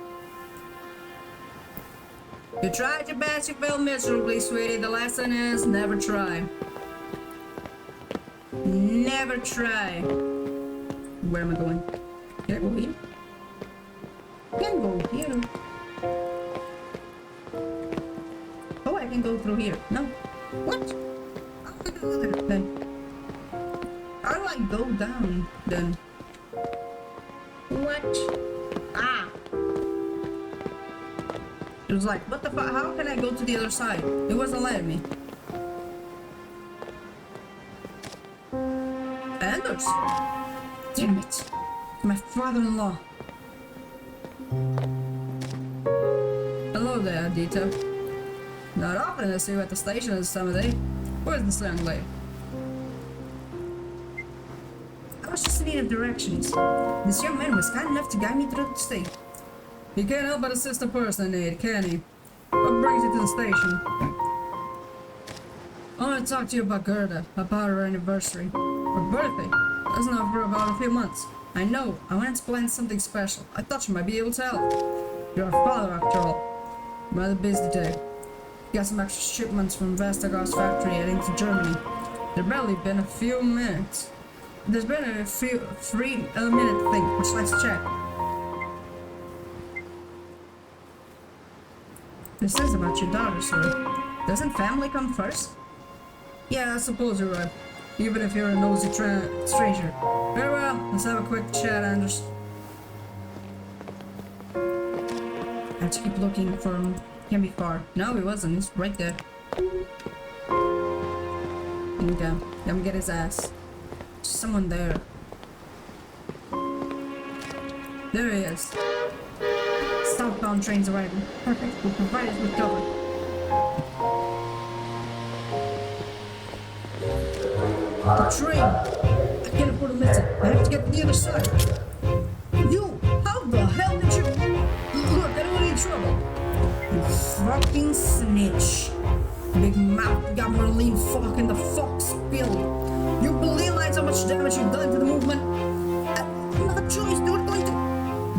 You tried your best, you failed miserably, sweetie. The lesson is never try. Never try. Where am I going? Can I go here? Can go here. Oh, I can go through here. No. What? How do I go there then? How do I go down then? What? Ah! It was like, what the fuck? How can I go to the other side? It wasn't letting me. Anders! Damn it! My father-in-law. Hello there, Dita. Not often I see you at the station this time of day. Where's this young lady? I was just in need of directions. This young man was kind enough to guide me through the state. He can't help but assist a person in need, can he? What brings you to the station? I want to talk to you about Gerda, about her anniversary. Her birthday. That's not for about a few months. I know. I wanted to plan something special. I thought you might be able to help. You're a father, after all. Rather busy day. Got some extra shipments from Vestergaard's factory heading to Germany. There's barely been a few minutes. There's been a few 3-minute thing, which let's check. This is about your daughter, sir. Doesn't family come first? Yeah, I suppose you're right. Even if you're a nosy stranger. Very well, let's have a quick chat, Anders. I have to keep looking for him. Can't be far. No, he wasn't. He's right there. Okay, let me get his ass. There's someone there. There he is. Southbound train's arriving. Perfect. We'll provide us with cover. The train! I can't afford to miss it. I have to get to the other side. You! How the hell did you... Look, I don't want any trouble. You fucking snitch. Big mouth got Marlene fucking the fuck spilled. You realize how much damage you've done to the movement? I don't have a choice, dude. Going to...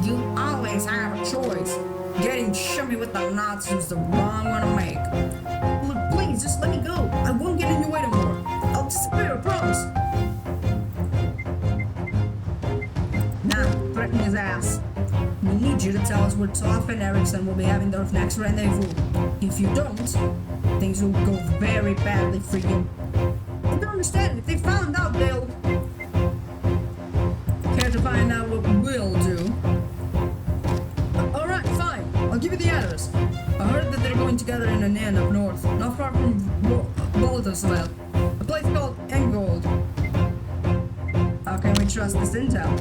You always have a choice. Getting chummy with the Nazis is the wrong one to make. Look, please, just let me go. I won't get in your way anymore. I'll disappear, I promise. Now, threaten his ass. We need you to tell us where Toff and Erickson will be having their next rendezvous. If you don't, things will go very badly for you. I don't understand. If they found out, they'll... Care to find out what we'll do? Alright, fine. I'll give you the address. I heard that they're going together in an inn up north, not far from Boltersville. A place called Engold. How can we trust this intel?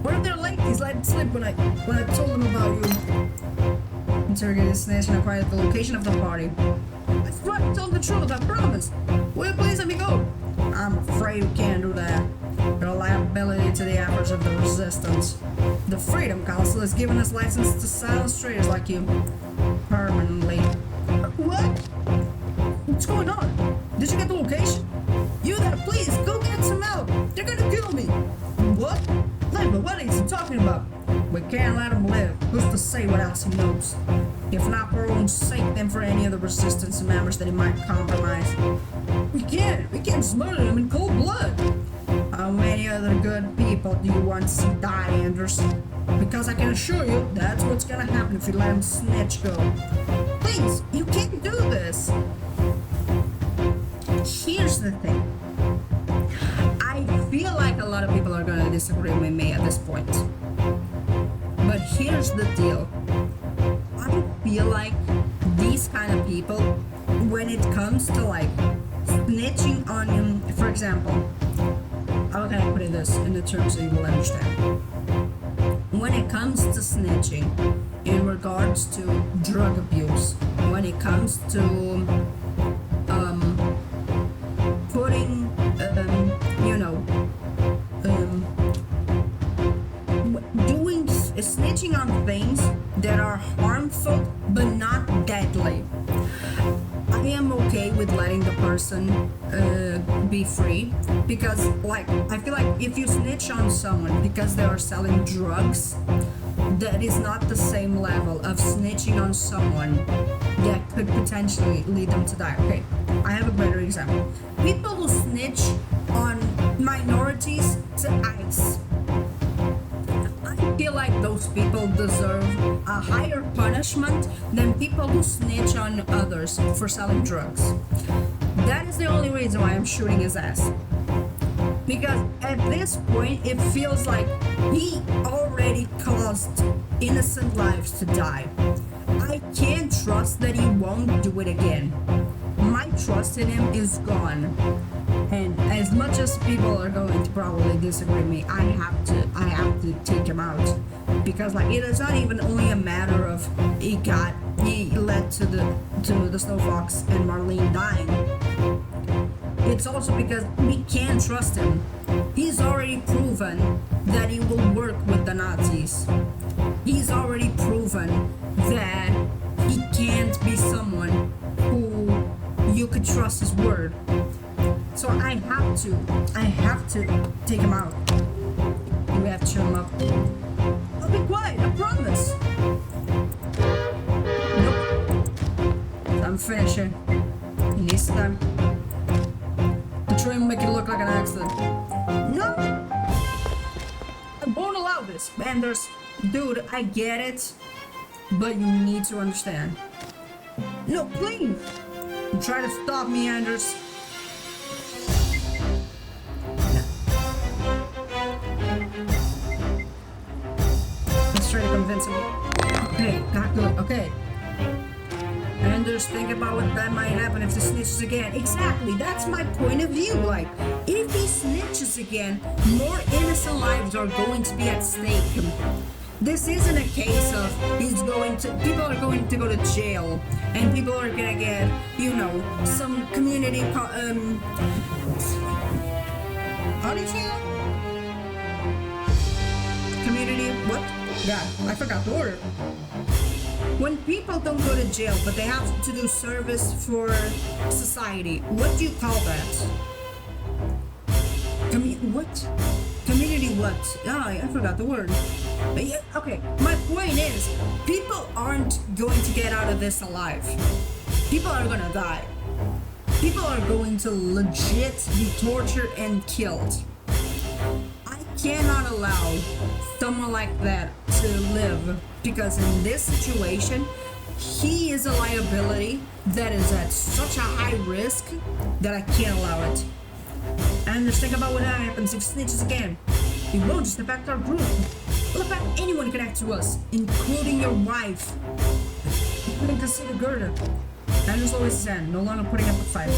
One of their ladies let it slip when I told them about you. Interrogated the snitch and acquired the location of the party. I swear I told the truth, I promise. Will you please let me go? I'm afraid we can't do that. You're a liability to the efforts of the resistance. The Freedom Council has given us license to silence traitors like you. Permanently. What? What's going on? Did you get the location? You there, please, go get some help. They're gonna kill me. What? Liva, what is he talking about? We can't let him live. Who's to say what else he knows? If not for our own sake, then for any other resistance members that he might compromise. We can't just murder him in cold blood. How many other good people do you want to see die, Anders? Because I can assure you, that's what's gonna happen if you let him snitch go. Please, you can't do this. Here's the thing. I feel like a lot of people are gonna disagree with me at this point. But here's the deal. I feel like these kind of people, when it comes to like snitching on him, for example, how can I put this in the terms that you will understand? When it comes to snitching in regards to drug abuse, when it comes to putting, doing snitching on things that are harmful but not deadly. I am okay with letting the person be free because, like, I feel like if you snitch on someone because they are selling drugs, that is not the same level of snitching on someone that could potentially lead them to die. Okay, I have a better example. People who snitch on minorities to ICE. I feel like those people deserve a higher punishment than people who snitch on others for selling drugs. That is the only reason why I'm shooting his ass. Because at this point, it feels like he already caused innocent lives to die. I can't trust that he won't do it again. My trust in him is gone. And as much as people are going to probably disagree with me, I have to take him out. Because like it is not even only a matter of he led to the Snow Fox and Marlene dying. It's also because we can't trust him. He's already proven that he will work with the Nazis. He's already proven that he can't be someone who you could trust his word. So I have to take him out. We have to cheer him up. I'll be quiet, I promise. Nope. I'm finishing. He needs time. The train will make it look like an accident. No! I won't allow this. Anders, dude, I get it. But you need to understand. No, please! You try to stop me, Anders. Let's try to convince him. Okay, got good. Okay. Anders, think about what that might happen if he snitches again. Exactly, that's my point of view. Like, if he snitches again, more innocent lives are going to be at stake. This isn't a case of people are going to go to jail and people are gonna get, some community, how do you say that? Community, what? God, I forgot the word. When people don't go to jail, but they have to do service for society, what do you call that? What? Community what? Oh, I forgot the word. But yeah, okay, my point is, people aren't going to get out of this alive. People are gonna die. People are going to legit be tortured and killed. I cannot allow someone like that to live, because in this situation, he is a liability that is at such a high risk that I can't allow it. And just think about what happens if he snitches again. He won't just affect our group. Will affect anyone connected to us, including your wife. You couldn't consider Gerda. And as always said, no longer putting up a fight.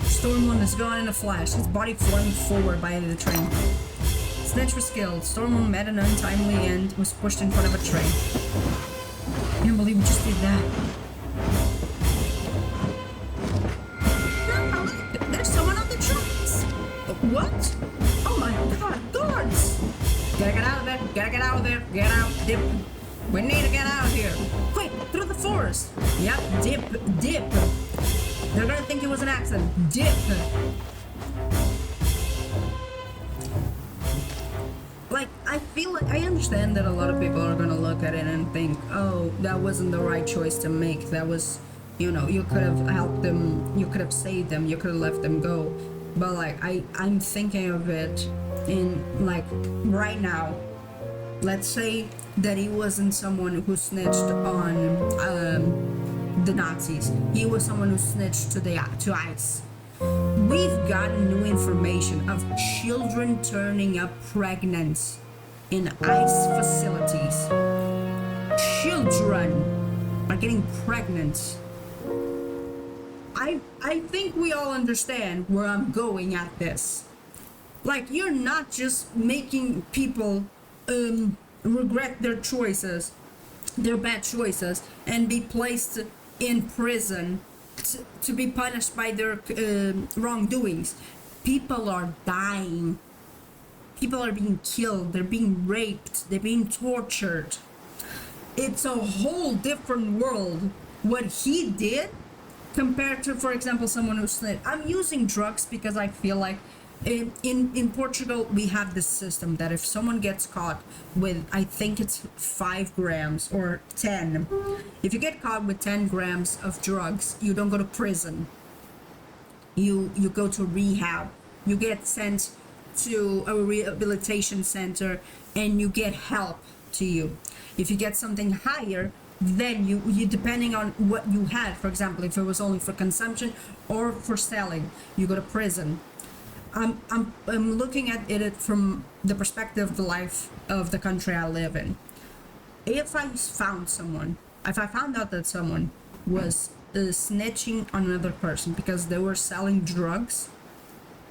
Stormwind is gone in a flash, his body flung forward by the train. Snitch was killed. Stormwind met an untimely end, was pushed in front of a train. I can't believe we just did that. There's someone on the tracks! What? Oh my god, guards! Gotta get out of there, gotta get out of there, get out, dip. We need to get out of here. Quick, through the forest. Yep, dip. They're gonna think it was an accident. Dip. Like, I feel like, I understand that a lot of people are gonna look at it and think, oh, that wasn't the right choice to make. That was, you could have helped them, you could have saved them, you could have let them go. But like, I'm thinking of it in, like, right now. Let's say that he wasn't someone who snitched on the Nazis. He was someone who snitched to ICE. We've gotten new information of children turning up pregnant in ICE facilities. Children are getting pregnant. I think we all understand where I'm going at this. Like, you're not just making people regret their choices, their bad choices, and be placed in prison to be punished by their wrongdoings. People are dying. People are being killed. They're being raped. They're being tortured. It's a whole different world. What he did compared to, for example, someone who's snitched. I'm using drugs because I feel like in Portugal we have this system that if someone gets caught with, I think it's 5 grams or 10, if you get caught with 10 grams of drugs, you don't go to prison. You go to rehab. You get sent to a rehabilitation center and you get help to you. If you get something higher, then you depending on what you had, for example, if it was only for consumption or for selling, you go to prison. I'm looking at it from the perspective of the life of the country I live in. If I found out that someone was snitching on another person because they were selling drugs,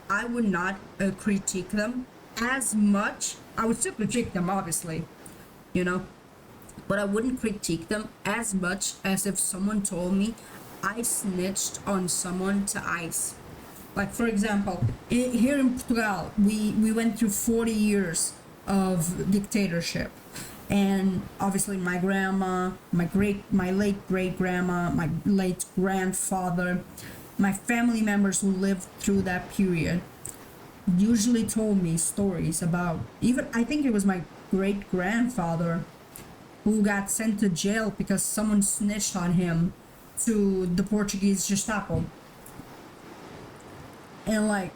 I would not critique them as much. I would still critique them, obviously, you know, but I wouldn't critique them as much as if someone told me I snitched on someone to ICE. Like, for example, here in Portugal, we went through 40 years of dictatorship. And obviously my grandma, my late great grandma, my late grandfather, my family members who lived through that period usually told me stories about, even I think it was my great grandfather who got sent to jail because someone snitched on him to the Portuguese Gestapo. And like,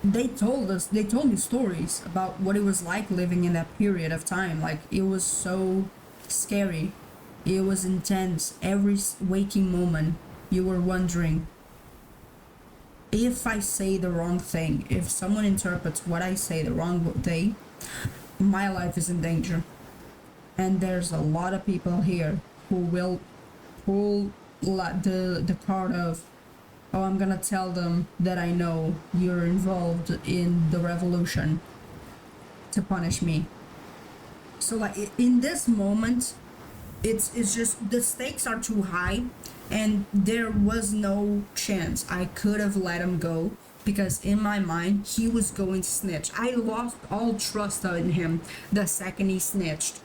they told me stories about what it was like living in that period of time. Like, it was so scary. It was intense. Every waking moment you were wondering, if I say the wrong thing, if someone interprets what I say the wrong way, my life is in danger. And there's a lot of people here who will pull the card of, oh, I'm gonna tell them that I know you're involved in the revolution to punish me. So like, in this moment, it's just the stakes are too high, and there was no chance I could have let him go, because in my mind he was going to snitch. I lost all trust in him the second he snitched.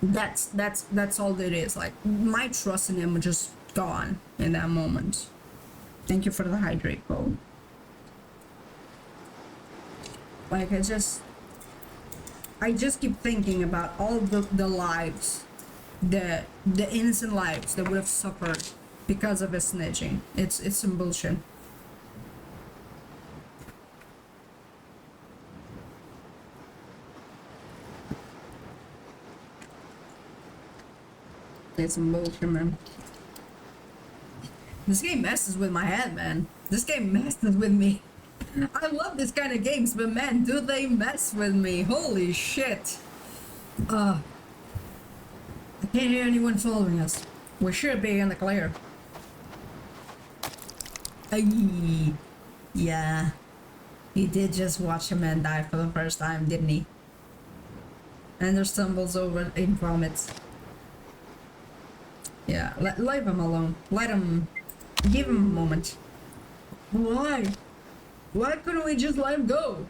That's all it is. Like, my trust in him was just gone in that moment. Thank you for the hydrate bowl. Like, I just keep thinking about all the lives, the innocent lives that would have suffered because of his snitching. It's some bullshit. It's some bullshit, man. This game messes with my head, man. This game messes with me. I love this kind of games, but man, do they mess with me. Holy shit. I can't hear anyone following us. We should be in the clear. Aye. Yeah. He did just watch a man die for the first time, didn't he? And there stumbles over in vomits. Yeah, leave him alone. Let him... Give him a moment. Why? Why couldn't we just let him go?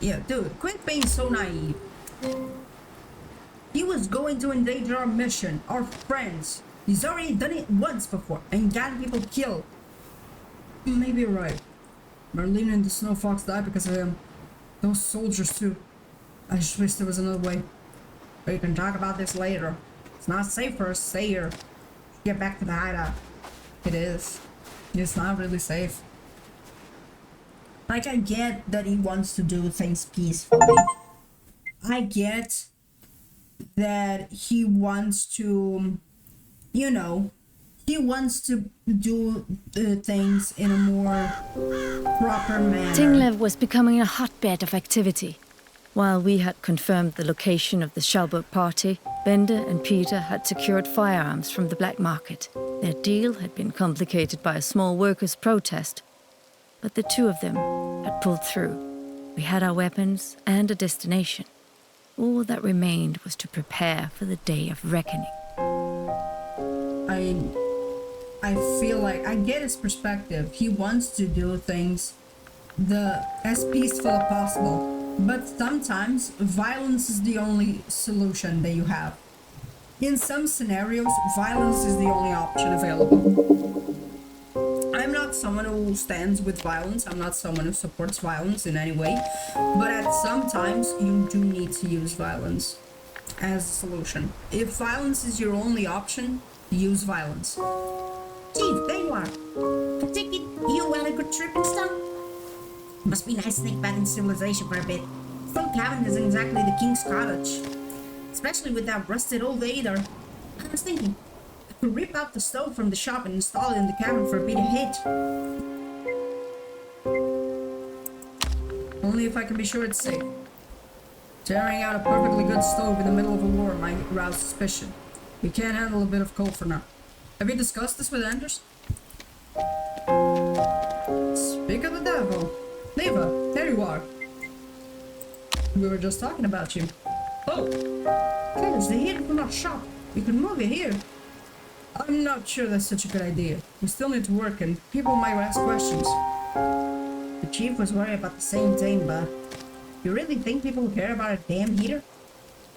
Yeah, dude, quit being so naive. He was going to endanger our mission, our friends. He's already done it once before and gotten people killed. Maybe you're right. Marlene and the Snow Fox died because of him. Those soldiers too. I just wish there was another way. But we can talk about this later. It's not safe for us to stay here. Get back to the hideout. It is. It's not really safe. Like, I get that he wants to do things peacefully. I get that he wants to, you know, he wants to do things in a more proper manner. Tinglev was becoming a hotbed of activity. While we had confirmed the location of the Schalburg party, Bender and Peter had secured firearms from the black market. Their deal had been complicated by a small workers' protest, but the two of them had pulled through. We had our weapons and a destination. All that remained was to prepare for the day of reckoning. I feel like I get his perspective. He wants to do things as peaceful as possible. But sometimes violence is the only solution that you have. In some scenarios, violence is the only option available. I'm not someone who stands with violence, I'm not someone who supports violence in any way, but at some times you do need to use violence as a solution. If violence is your only option, use violence. Chief, there you are. I take it you had a good trip and stuff? Must be nice to sneak back in civilization for a bit. Full cabin isn't exactly the king's cottage. Especially with that rusted old Ader. I was thinking, I could rip out the stove from the shop and install it in the cabin for a bit of heat. Only if I can be sure it's safe. Tearing out a perfectly good stove in the middle of a war might rouse suspicion. We can't handle a bit of coal for now. Have you discussed this with Anders? Speak of the devil. Liva, there you are. We were just talking about you. Oh, There's the heat from our shop. We could move it here. I'm not sure that's such a good idea. We still need to work and people might ask questions. The chief was worried about the same thing, but you really think people care about a damn heater?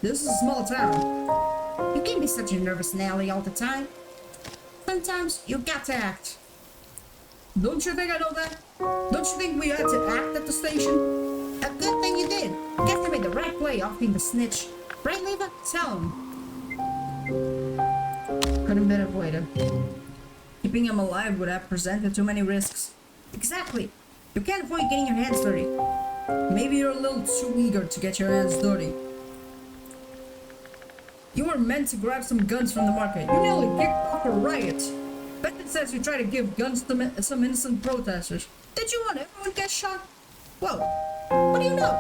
This is a small town. You can't be such a nervous Nelly all the time. Sometimes you got to act. Don't you think I know that? Don't you think we had to act at the station? A good thing you did. Guess you made the right play offing the snitch. Right, Liva? Tell him. Couldn't be avoided. Keeping him alive would have presented too many risks. Exactly. You can't avoid getting your hands dirty. Maybe you're a little too eager to get your hands dirty. You were meant to grab some guns from the market. You nearly kicked off a riot. Benton says you tried to give guns to some innocent protesters. Did you want everyone to get shot? Whoa. What do you know?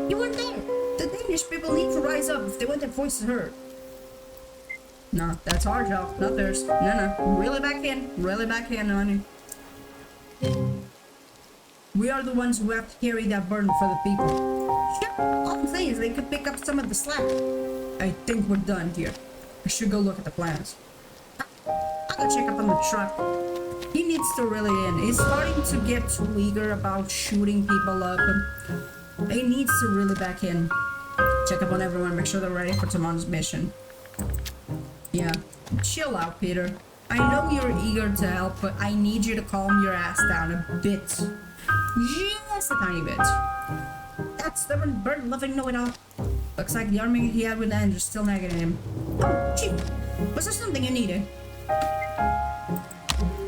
You weren't there. The Danish people need to rise up if they want their voices heard. No, that's our job, not theirs. No. Reel it back in. Reel it back in, honey. We are the ones who have to carry that burden for the people. Sure. All I'm saying is they could pick up some of the slack. I think we're done here. I should go look at the plans. I'll go check up on the truck. He needs to reel it in. He's starting to get too eager about shooting people up. He needs to reel it back in. Check up on everyone, make sure they're ready for tomorrow's mission. Yeah, chill out, Peter. I know you're eager to help, but I need you to calm your ass down a bit. Just a tiny bit. That stubborn bird-loving know-it-all. Looks like the army he had with Andrew is still nagging at him. Oh, Chief, was there something you needed?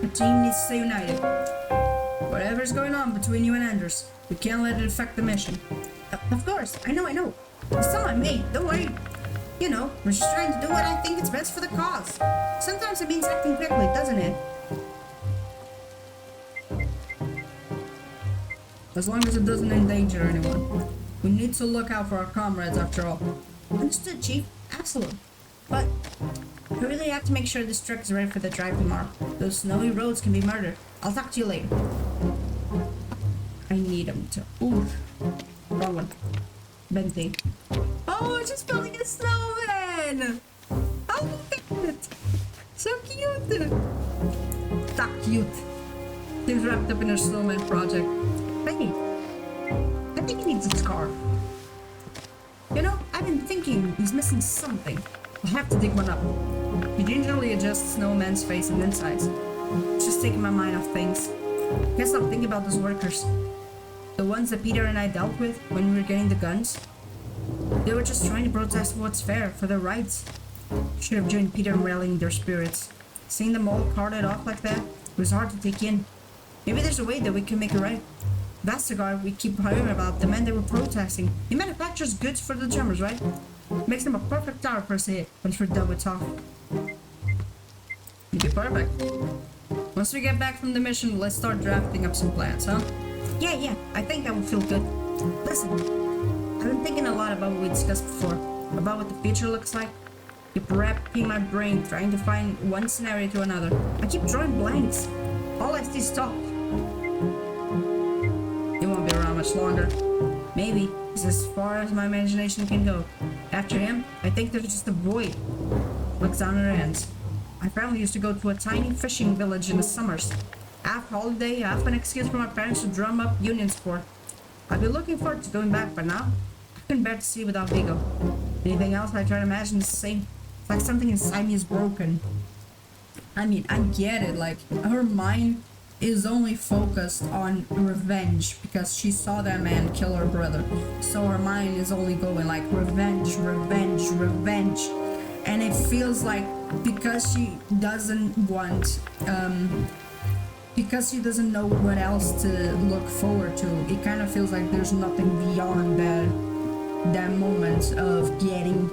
The team needs to stay united. Whatever's going on between you and Anders, we can't let it affect the mission. Of course, I know. It's still my mate, don't worry. You know, we're just trying to do what I think is best for the cause. Sometimes it means acting quickly, doesn't it? As long as it doesn't endanger anyone. We need to look out for our comrades after all. Understood, Chief. Absolute. But I really have to make sure this truck is ready for the drive tomorrow. Those snowy roads can be murder. I'll talk to you later. I need him to. Ooh. Wrong one. Bentley. Oh, just building a snowman! Oh, look at it! So cute! So cute. He's wrapped up in a snowman project. Hey, I think he needs a scarf. You know, I've been thinking he's missing something. I'll have to dig one up. He gingerly adjusts Snowman's face and then sighs. It's just taking my mind off things. Guess I'll think about those workers. The ones that Peter and I dealt with when we were getting the guns. They were just trying to protest what's fair for their rights. Should have joined Peter in rallying their spirits. Seeing them all carted off like that, it was hard to take in. Maybe there's a way that we can make it right. Vastergaard, we keep hearing about the men that were protesting. He manufactures goods for the drummers, right? Makes them a perfect tower for us to hit once we're done with talk. You'd be perfect. Once we get back from the mission, let's start drafting up some plans, huh? Yeah, I think that would feel good. Listen, I've been thinking a lot about what we discussed before, about what the future looks like. Keep wrapping my brain trying to find one scenario to another. I keep drawing blanks. All I see is talk. He won't be around much longer. Maybe. It's as far as my imagination can go. After him, I think there's just a void. Looks down her hands. My family used to go to a tiny fishing village in the summers. Half holiday, half an excuse for my parents to drum up unions for. I've been looking forward to going back, but now I can bear to see without Vigo. Anything else I try to imagine is the same. It's like something inside me is broken. I mean, I get it, like, her mind is only focused on revenge because she saw that man kill her brother. So her mind is only going like revenge, revenge, revenge. And it feels like because she doesn't want, because she doesn't know what else to look forward to, it kind of feels like there's nothing beyond that moment of getting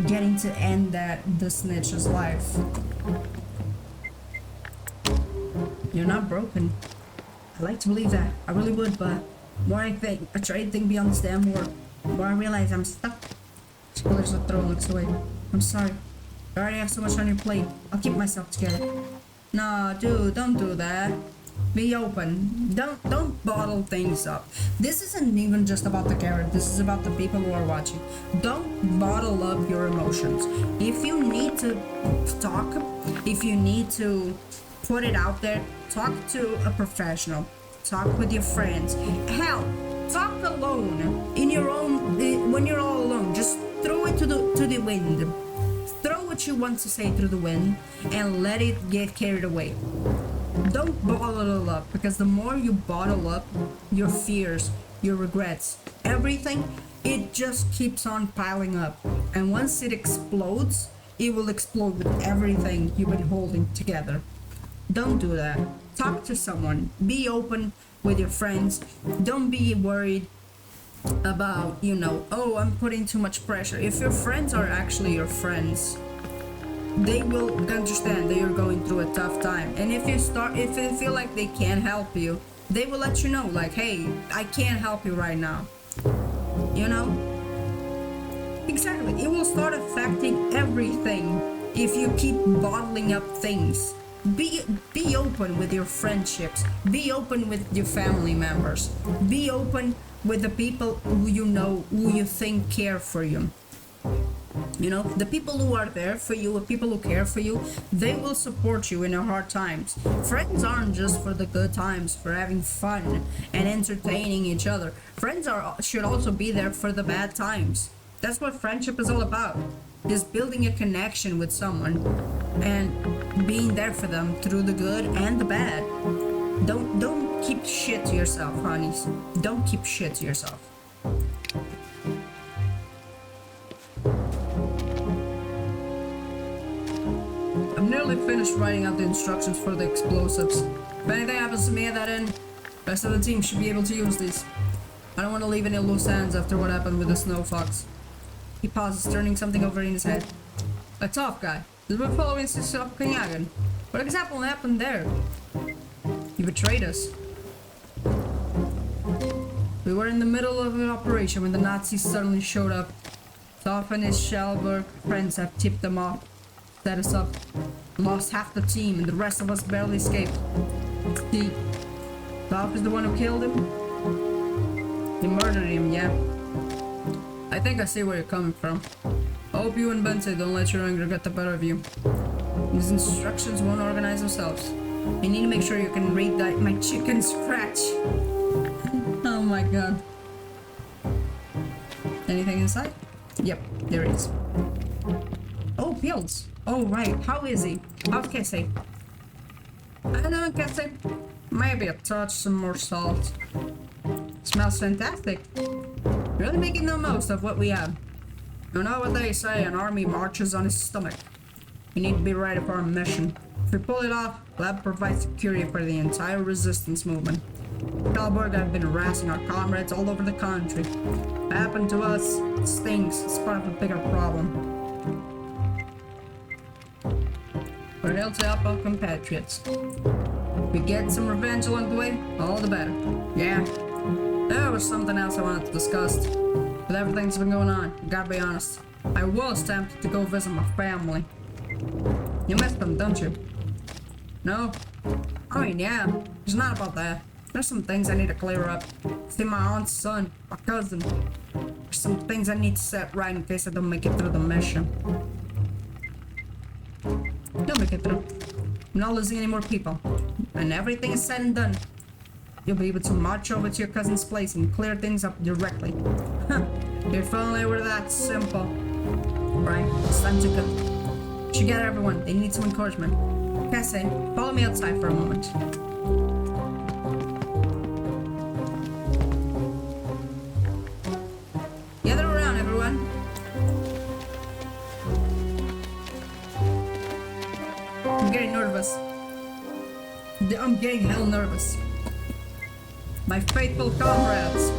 getting to end the snitch's life. You're not broken. I like to believe that. I really would, but more I try to think beyond this damn war, more I realize I'm stuck. She clears her throat and looks away. I'm sorry. You already have so much on your plate. I'll keep myself together. No, dude, don't do that. Be open. Don't bottle things up. This isn't even just about the character. This is about the people who are watching. Don't bottle up your emotions. If you need to talk, if you need to put it out there, talk to a professional. Talk with your friends. Hell, talk alone in your own. When you're all alone, just throw it to the wind. Throw what you want to say through the wind and let it get carried away. Don't bottle it up, because the more you bottle up your fears, your regrets, everything, it just keeps on piling up. And once it explodes, it will explode with everything you've been holding together. Don't do that. Talk to someone. Be open with your friends. Don't be worried about, oh, I'm putting too much pressure. If your friends are actually your friends, they will understand that you're going through a tough time. And if you feel like they can't help you, they will let you know, like, hey, I can't help you right now. Exactly. It will start affecting everything if you keep bottling up things. Be open with your friendships. Be open with your family members. Be open with the people who you think care for you. The people who are there for you, the people who care for you, they will support you in your hard times. Friends aren't just for the good times, for having fun and entertaining each other. Friends should also be there for the bad times. That's what friendship is all about. Is building a connection with someone and being there for them through the good and the bad. Don't keep shit to yourself, honeys. Don't keep shit to yourself. I'm nearly finished writing out the instructions for the explosives. If anything happens to me at that end, the rest of the team should be able to use these. I don't want to leave any loose ends after what happened with the snow fox. He pauses, turning something over in his head. A tough guy. He's been following since Copenhagen. What exactly happened there? He betrayed us. We were in the middle of an operation when the Nazis suddenly showed up. Toff and his Schellberg friends have tipped them off, set us up, lost half the team, and the rest of us barely escaped. See, Toff is the one who killed him? He murdered him, yeah. I think I see where you're coming from. I hope you and Bente don't let your anger get the better of you. These instructions won't organize themselves. You need to make sure you can read my chicken scratch. Oh my god. Anything inside? Yep, there is. Oh, pills. Oh, right. How is he? How's Casey? I don't know, Casey. Maybe a touch, some more salt. Smells fantastic. Really making the most of what we have. You know what they say, an army marches on its stomach. We need to be ready for our mission. If we pull it off, Lab provides security for the entire resistance movement. Schellberg have been harassing our comrades all over the country. What happened to us? It stinks. It's part of a bigger problem. We're here to help our compatriots. If we get some revenge along the way, all the better. Yeah. There was something else I wanted to discuss. With everything that's been going on, gotta be honest, I was tempted to go visit my family. You miss them, don't you? No? I mean, yeah. It's not about that. There's some things I need to clear up. See my aunt's son, my cousin. There's some things I need to set right in case I don't make it through the mission. You'll make it through. I'm not losing any more people. And everything is said and done, you'll be able to march over to your cousin's place and clear things up directly. If only it were that simple. Right, it's time to go. Should gather everyone. They need some encouragement. Cassie, follow me outside for a moment. Gather around, everyone. I'm getting nervous. I'm getting hell nervous. My faithful comrades,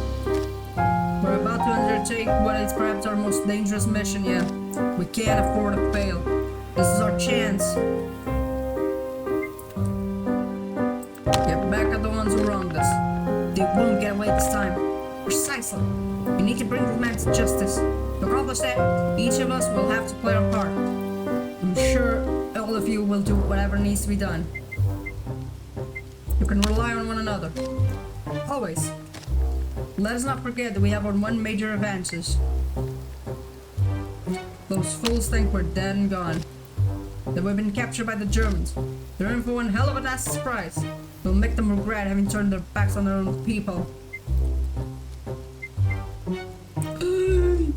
we're about to undertake what is perhaps our most dangerous mission yet. We can't afford to fail. This is our chance. Get back at the ones who wronged us. They won't get away this time. Precisely. We need to bring this man to justice. To accomplish that, each of us will have to play our part. I'm sure all of you will do whatever needs to be done. You can rely on one another. Always. Let us not forget that we have our one major advantage. Those fools think we're dead and gone. That we've been captured by the Germans. They're in for one hell of a nasty surprise. We'll make them regret having turned their backs on their own people.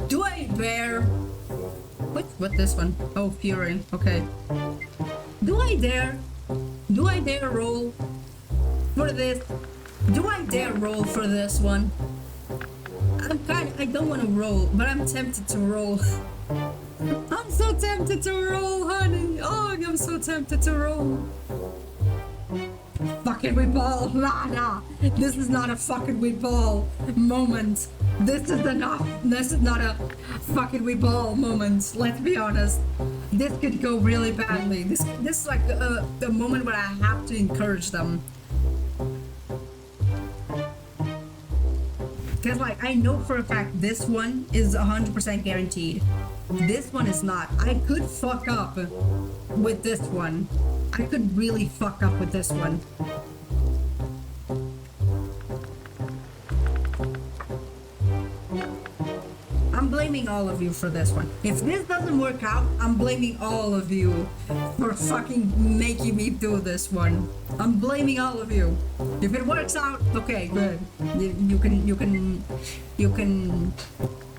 Do I dare? What this one? Oh, Fury. Okay. Do I dare? Do I dare roll for this? Do I dare roll for this one? I don't want to roll, but I'm tempted to roll. I'm so tempted to roll, honey. Oh, I'm so tempted to roll. Fucking we ball. Nah. This is not a fucking we ball moment. This is enough. This is not a fucking we ball moment. Let's be honest. This could go really badly. This is like the moment where I have to encourage them. Because like I know for a fact this one is 100% guaranteed. This one is not. I could fuck up with this one. I could really fuck up with this one. I'm blaming all of you for this one. If this doesn't work out, I'm blaming all of you for fucking making me do this one. I'm blaming all of you. If it works out, okay, good. You can,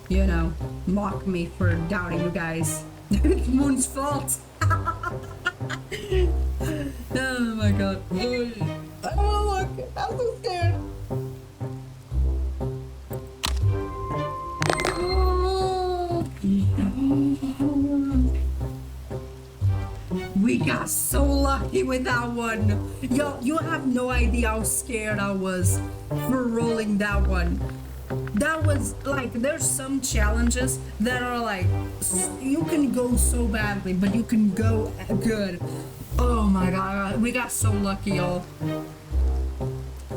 you know, mock me for doubting you guys. It's Moon's fault. Oh my god. Oh look, I'm so scared. We got so lucky with that one. Yo, you have no idea how scared I was for rolling that one. That was like, there's some challenges that are like, you can go so badly, but you can go good. Oh my god, we got so lucky, y'all.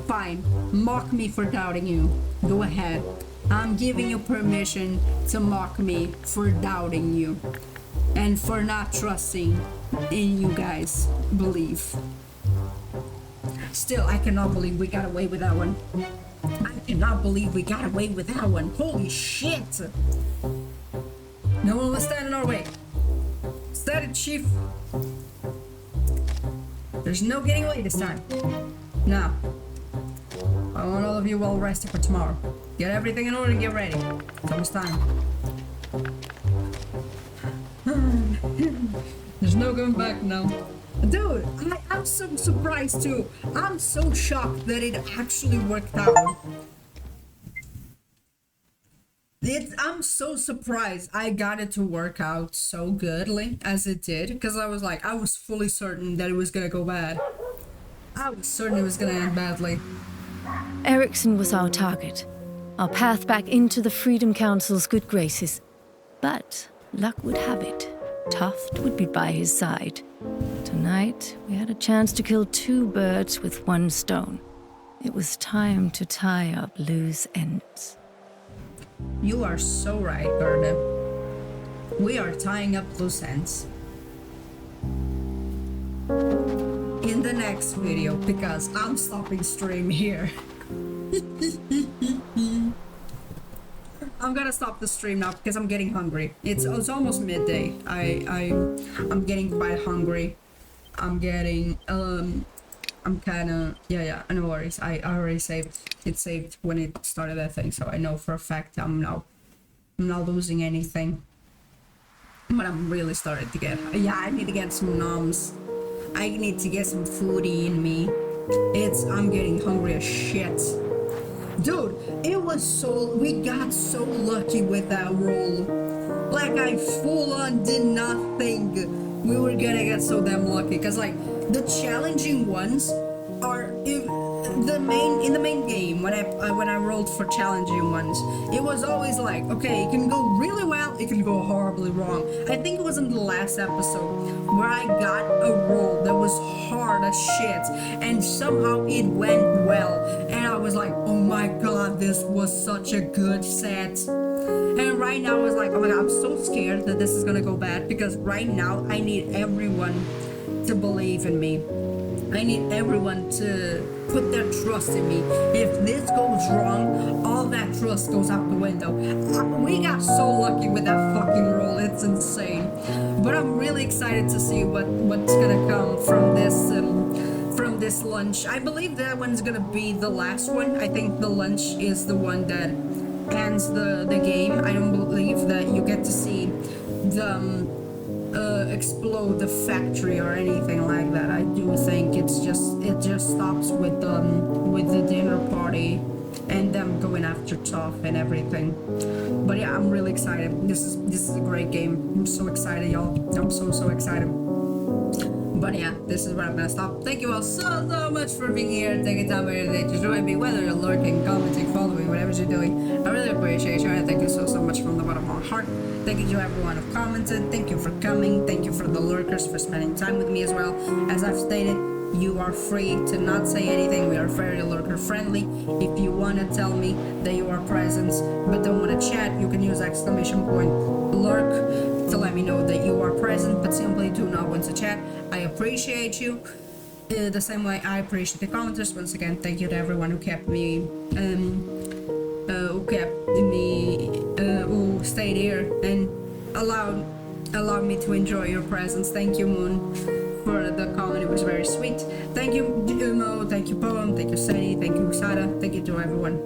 Fine, mock me for doubting you. Go ahead. I'm giving you permission to mock me for doubting you. And for not trusting in you guys' belief. Still, I cannot believe we got away with that one. I cannot believe we got away with that one. Holy shit! No one will stand in our way. Steady, Chief. There's no getting away this time. Now, I want all of you well rested for tomorrow. Get everything in order and get ready. It's almost time. There's no going back now. Dude, I'm so surprised too. I'm so shocked that it actually worked out. I'm so surprised I got it to work out so goodly as it did. Because I was fully certain that it was gonna go bad. I was certain it was gonna end badly. Erickson was our target. Our path back into the Freedom Council's good graces. But luck would have it, Tuft would be by his side. Tonight, we had a chance to kill two birds with one stone. It was time to tie up loose ends. You are so right, Gerda. We are tying up loose ends. In the next video, because I'm stopping stream here. I'm gonna stop the stream now because I'm getting hungry. It's almost midday. I'm getting quite hungry. I'm kinda yeah, no worries. I already saved it. Saved when it started that thing, so I know for a fact I'm not losing anything. But I'm really starting to get. Yeah, I need to get some noms. I need to get some foodie in me. I'm getting hungry as shit. Dude, it was so. We got so lucky with that roll. Like, I full on did not think we were gonna get so damn lucky. Because, like, the challenging ones are in the main game when I rolled for challenging ones, it was always like, okay, it can go really well, it can go horribly wrong. I think it was in the last episode where I got a roll that was hard as shit and somehow it went well and I was like, oh my god, this was such a good set. And right now I was like, oh my god, I'm so scared that this is gonna go bad because right now I need everyone to believe in me. I need everyone to put their trust in me. If this goes wrong, all that trust goes out the window. We got so lucky with that fucking roll, it's insane. But I'm really excited to see what's gonna come from this lunch. I believe that one's gonna be the last one. I think the lunch is the one that ends the game. I don't believe that you get to see the explode the factory or anything like that. I do think it just stops with the dinner party and them going after Toph and everything. But yeah, I'm really excited. This is a great game. I'm so excited, y'all. I'm so excited. But yeah, this is where I'm gonna stop. Thank you all so much for being here and taking time out of your day to join me, whether you're lurking, commenting, following, whatever you're doing. I really appreciate you and thank you so much from the bottom of my heart. Thank you to everyone who commented. Thank you for coming. Thank you for the lurkers for spending time with me as well. As I've stated, you are free to not say anything. We are very lurker friendly. If you want to tell me that you are present but don't want to chat, you can use exclamation point lurk to let me know that you are present but simply do not want to chat. I appreciate you the same way I appreciate the commenters. Once again, thank you to everyone who kept me who stayed here and allowed me to enjoy your presence. Thank you, Moon, for the comment. It was very sweet. Thank you, Umo. Thank you, Poem. Thank you, Sadie. Thank you, Sada. Thank you to everyone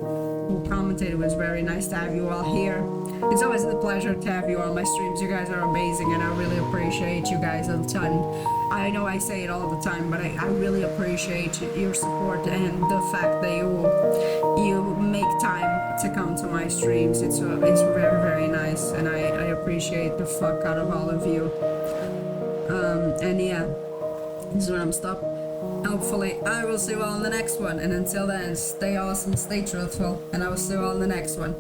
who commented. It was very nice to have you all here. It's always a pleasure to have you on my streams. You guys are amazing and I really appreciate you guys a ton. I know I say it all the time, but I really appreciate your support and the fact that you make time to come to my streams. It's very nice and I appreciate the fuck out of all of you. And yeah, this is where I'm stopped. Hopefully I will see you all in the next one, and until then, stay awesome, stay truthful, and I will see you all in the next one.